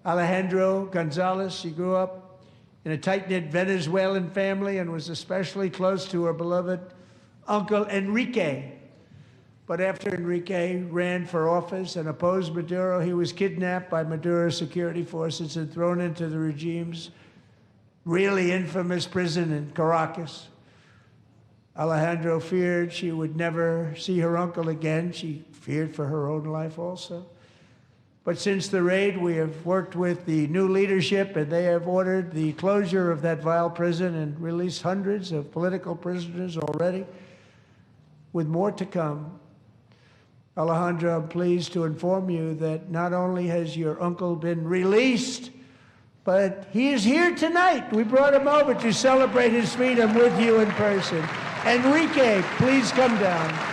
Alejandro Gonzalez. She grew up in a tight-knit Venezuelan family and was especially close to her beloved uncle Enrique. But after Enrique ran for office and opposed Maduro, he was kidnapped by Maduro's security forces and thrown into the regime's really infamous prison in Caracas. Alejandro feared she would never see her uncle again. She feared for her own life also. But since the raid, we have worked with the new leadership, and they have ordered the closure of that vile prison and released hundreds of political prisoners already, with more to come. Alejandro, I'm pleased to inform you that not only has your uncle been released, but he is here tonight. We brought him over to celebrate his freedom with you in person. Enrique, please come down.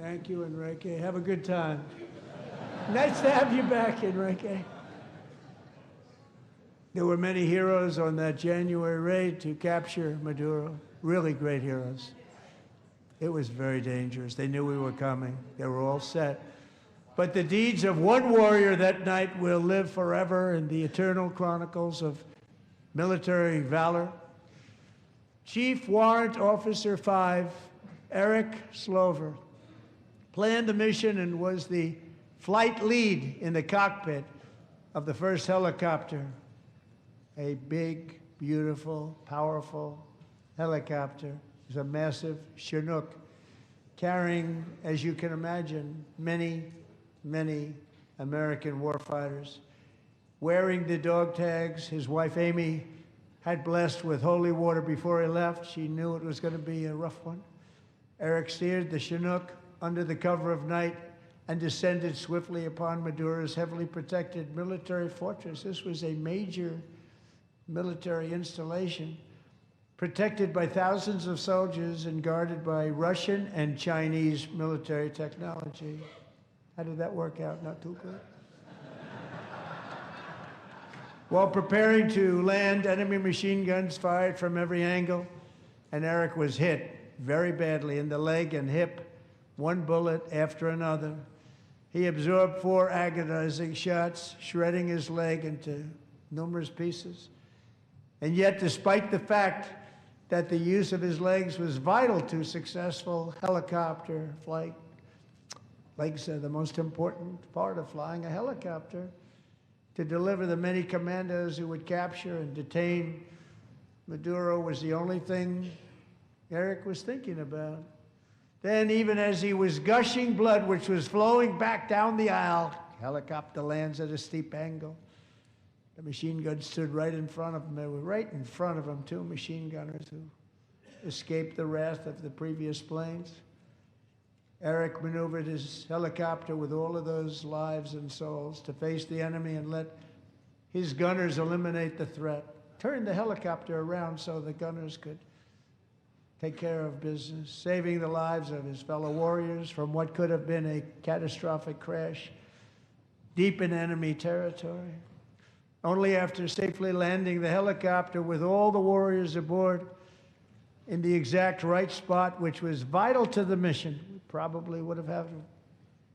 Thank you, Enrique. Have a good time. Nice to have you back, Enrique. There were many heroes on that January raid to capture Maduro, really great heroes. It was very dangerous. They knew we were coming. They were all set. But the deeds of one warrior that night will live forever in the eternal chronicles of military valor. Chief Warrant Officer 5, Eric Slover, planned the mission and was the flight lead in the cockpit of the first helicopter, a big, beautiful, powerful helicopter. It was a massive Chinook carrying, as you can imagine, many, many American warfighters. Wearing the dog tags, his wife Amy had blessed with holy water before he left. She knew it was going to be a rough one. Eric steered the Chinook under the cover of night and descended swiftly upon Maduro's heavily protected military fortress. This was a major military installation, protected by thousands of soldiers and guarded by Russian and Chinese military technology. How did that work out? Not too good. While preparing to land, enemy machine guns fired from every angle, and Eric was hit very badly in the leg and hip, one bullet after another. He absorbed 4 agonizing shots, shredding his leg into numerous pieces. And yet, despite the fact that the use of his legs was vital to successful helicopter flight, legs are the most important part of flying a helicopter, to deliver the many commandos who would capture and detain Maduro was the only thing Eric was thinking about. Then, even as he was gushing blood, which was flowing back down the aisle, helicopter lands at a steep angle. The machine gun stood right in front of him. They were right in front of him, 2 machine gunners who escaped the wrath of the previous planes. Eric maneuvered his helicopter with all of those lives and souls to face the enemy and let his gunners eliminate the threat. Turned the helicopter around so the gunners could take care of business, saving the lives of his fellow warriors from what could have been a catastrophic crash deep in enemy territory. Only after safely landing the helicopter with all the warriors aboard in the exact right spot, which was vital to the mission. We probably would have had to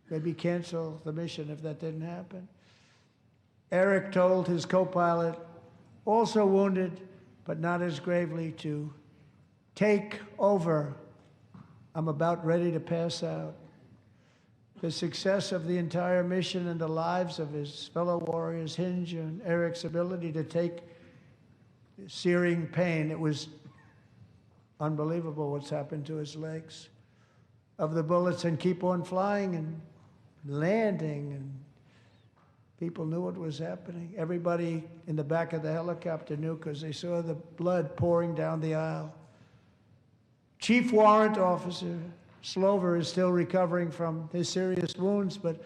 maybe cancel the mission if that didn't happen. Eric told his co-pilot, also wounded, but not as gravely, to take over. I'm about ready to pass out. The success of the entire mission and the lives of his fellow warriors hinge on Eric's ability to take searing pain. It was unbelievable what's happened to his legs, of the bullets, and keep on flying and landing and People knew what was happening. Everybody in the back of the helicopter knew because they saw the blood pouring down the aisle. Chief Warrant Officer Slover is still recovering from his serious wounds, but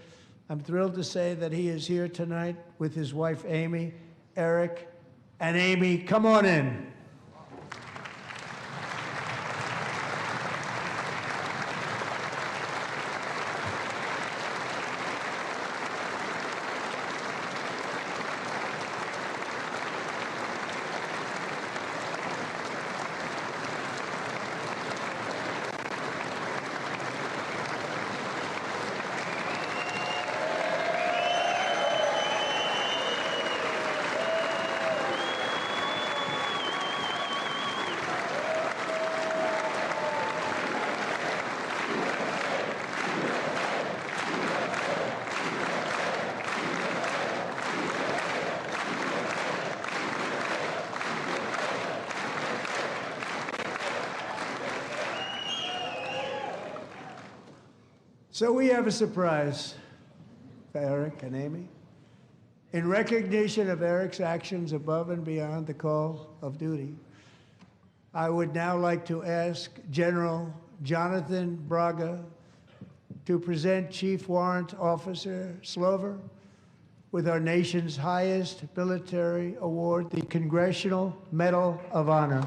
I'm thrilled to say that he is here tonight with his wife, Amy, Eric, and Amy. Come on in. So we have a surprise for Eric and Amy. In recognition of Eric's actions above and beyond the call of duty, I would now like to ask General Jonathan Braga to present Chief Warrant Officer Slover with our nation's highest military award, the Congressional Medal of Honor.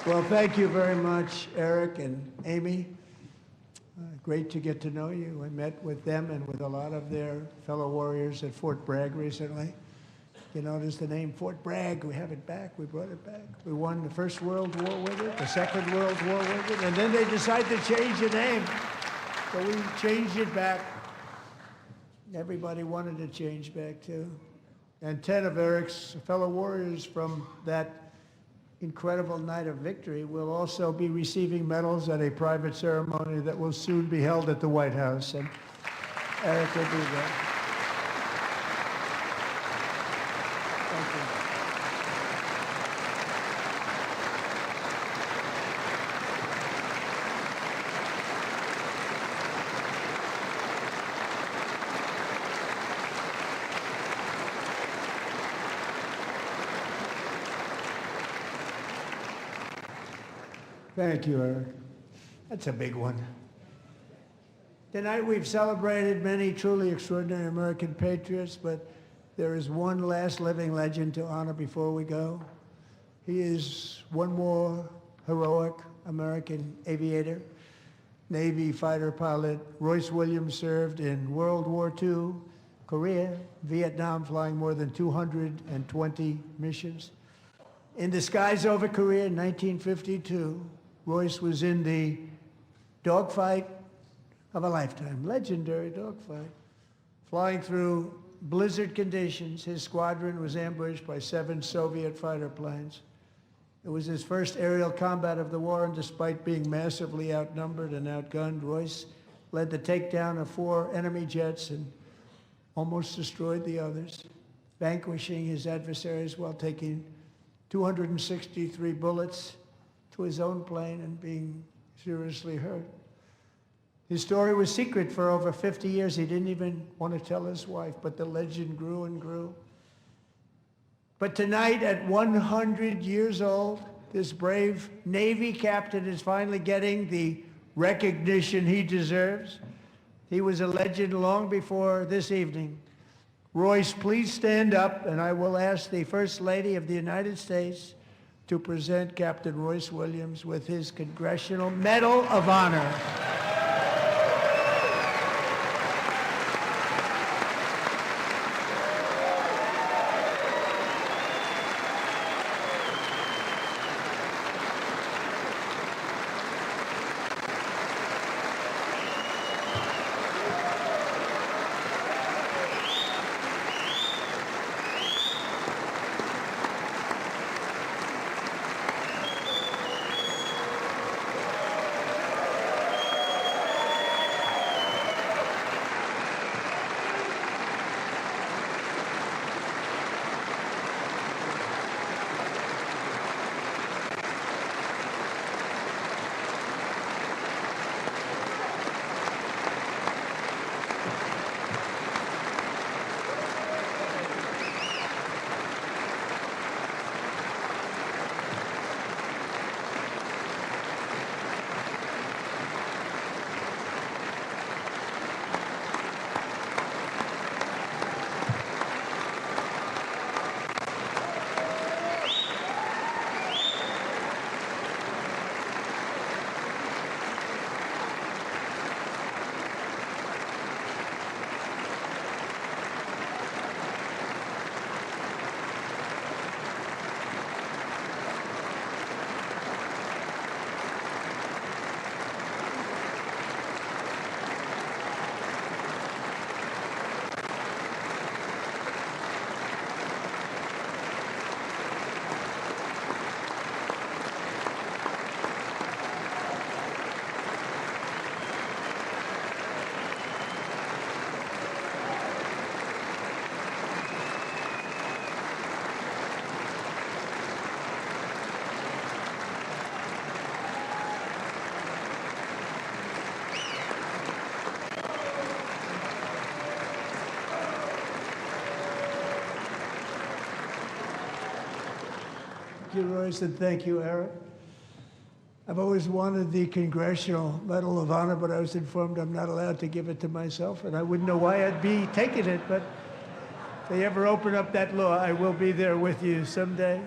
Well, thank you very much, Eric and Amy. Great to get to know you. I met with them and with a lot of their fellow warriors at Fort Bragg recently. You notice the name Fort Bragg, we have it back, we brought it back. We won the First World War with it, the Second World War with it, and then they decided to change the name. So we changed it back. Everybody wanted to change back too. And 10 of Eric's fellow warriors from that incredible night of victory will also be receiving medals at a private ceremony that will soon be held at the White House. And Eric will be there. Thank you. Thank you, Eric. That's a big one. Tonight we've celebrated many truly extraordinary American patriots, but there is one last living legend to honor before we go. He is one more heroic American aviator, Navy fighter pilot. Royce Williams served in World War II, Korea, Vietnam, flying more than 220 missions. In the skies over Korea in 1952, Royce was in the dogfight of a lifetime, legendary dogfight. Flying through blizzard conditions, his squadron was ambushed by 7 Soviet fighter planes. It was his first aerial combat of the war, and despite being massively outnumbered and outgunned, Royce led the takedown of 4 enemy jets and almost destroyed the others, vanquishing his adversaries while taking 263 bullets to his own plane and being seriously hurt. His story was secret for over 50 years. He didn't even want to tell his wife, but the legend grew and grew. But tonight, at 100 years old, this brave Navy captain is finally getting the recognition he deserves. He was a legend long before this evening. Royce, please stand up, and I will ask the First Lady of the United States to present Captain Royce Williams with his Congressional Medal of Honor. Thank you, Royce, and thank you, Eric. I've always wanted the Congressional Medal of Honor, but I was informed I'm not allowed to give it to myself, and I wouldn't know why I'd be taking it, but if they ever open up that law, I will be there with you someday.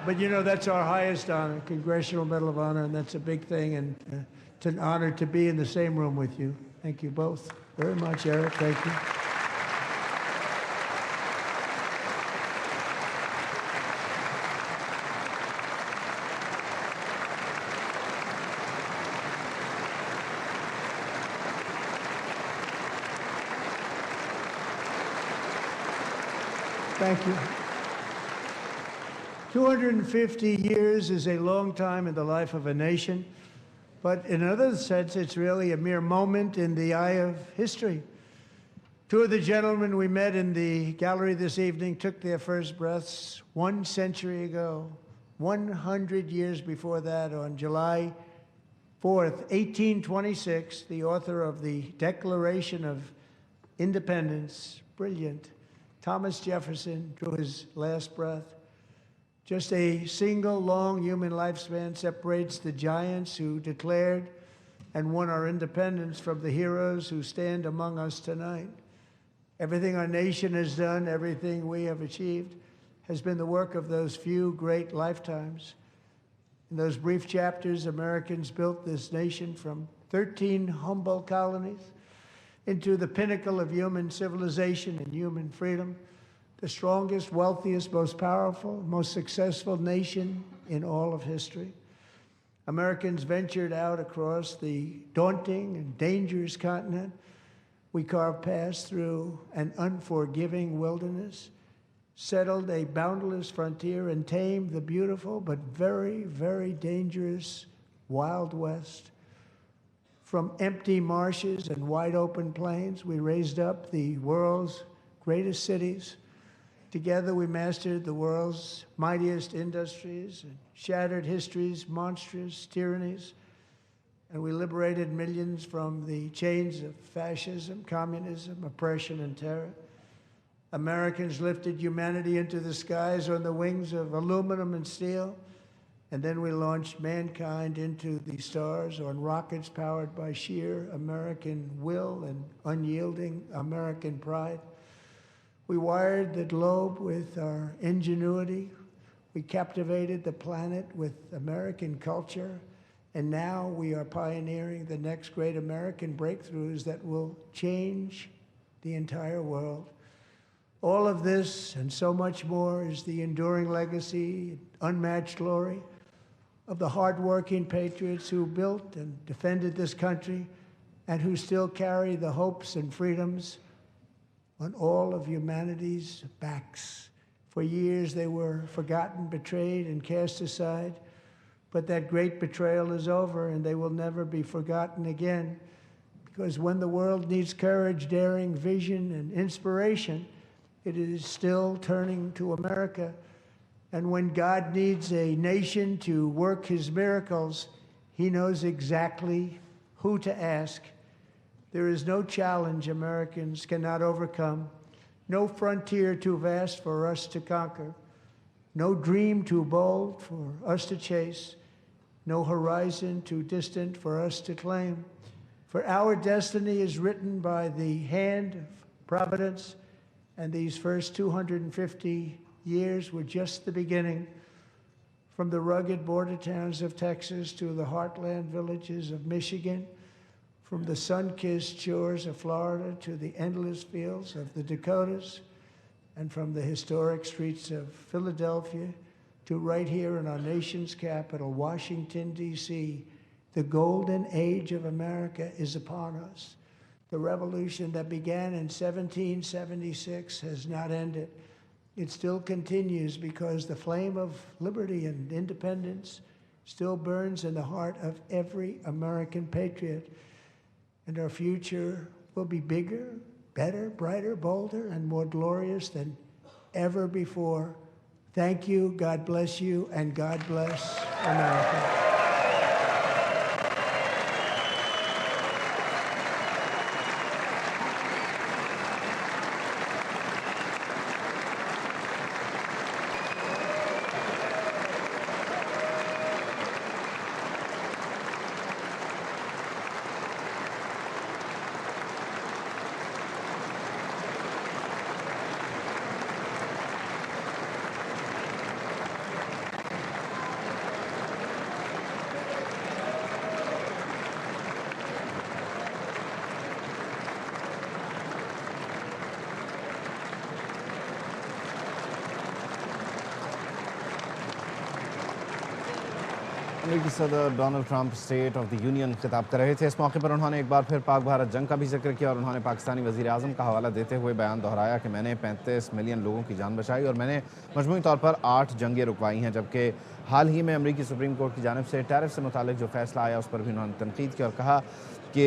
But you know, that's our highest honor, Congressional Medal of Honor, and that's a big thing, and it's an honor to be in the same room with you. Thank you both very much, Eric. Thank you. Thank you. 250 years is a long time in the life of a nation, but in another sense, it's really a mere moment in the eye of history. Two of the gentlemen we met in the gallery this evening took their first breaths 1 century ago, 100 years before that, on July 4th, 1826, the author of the Declaration of Independence, brilliant, Thomas Jefferson, drew his last breath. Just a single long human lifespan separates the giants who declared and won our independence from the heroes who stand among us tonight. Everything our nation has done, everything we have achieved, has been the work of those few great lifetimes. In those brief chapters, Americans built this nation from 13 humble colonies into the pinnacle of human civilization and human freedom, the strongest, wealthiest, most powerful, most successful nation in all of history. Americans ventured out across the daunting and dangerous continent. We carved paths through an unforgiving wilderness, settled a boundless frontier, and tamed the beautiful but very, very dangerous Wild West. From empty marshes and wide open plains, we raised up the world's greatest cities. Together, we mastered the world's mightiest industries and shattered history's monstrous tyrannies. And we liberated millions from the chains of fascism, communism, oppression, and terror. Americans lifted humanity into the skies on the wings of aluminum and steel. And then we launched mankind into the stars on rockets powered by sheer American will and unyielding American pride. We wired the globe with our ingenuity. We captivated the planet with American culture. And now we are pioneering the next great American breakthroughs that will change the entire world. All of this and so much more is the enduring legacy, unmatched glory of the hardworking patriots who built and defended this country and who still carry the hopes and freedoms on all of humanity's backs. For years they were forgotten, betrayed, and cast aside, but that great betrayal is over and they will never be forgotten again, because when the world needs courage, daring, vision, and inspiration, it is still turning to America. And when God needs a nation to work his miracles, he knows exactly who to ask. There is no challenge Americans cannot overcome, no frontier too vast for us to conquer, no dream too bold for us to chase, no horizon too distant for us to claim. For our destiny is written by the hand of providence, and these first 250 years were just the beginning. From the rugged border towns of Texas to the heartland villages of Michigan, from the sun-kissed shores of Florida to the endless fields of the Dakotas, and from the historic streets of Philadelphia to right here in our nation's capital, Washington, D.C., the golden age of America is upon us. The revolution that began in 1776 has not ended. It still continues because the flame of liberty and independence still burns in the heart of every American patriot. And our future will be bigger, better, brighter, bolder, and more glorious than ever before. Thank you, God bless you, and God bless America. अमेरिकी सदर Donald Trump state of the union खिताब कर रहे थे। इस मौके पर उन्होंने एक बार फिर पाक भारत जंग का भी जिक्र किया और उन्होंने पाकिस्तानी वज़ीर आज़म का हवाला देते हुए बयान दोहराया कि मैंने 35 मिलियन लोगों की जान बचाई और मैंने मजमूई तौर पर 8 जंगें रुकवाई हैं। जबकि हाल ही में अमेरिकी सुप्रीम कोर्ट की जानिब से टैरिफ से मुतालिक जो फैसला आया उस पर भी उन्होंने तनकीद की और कहा कि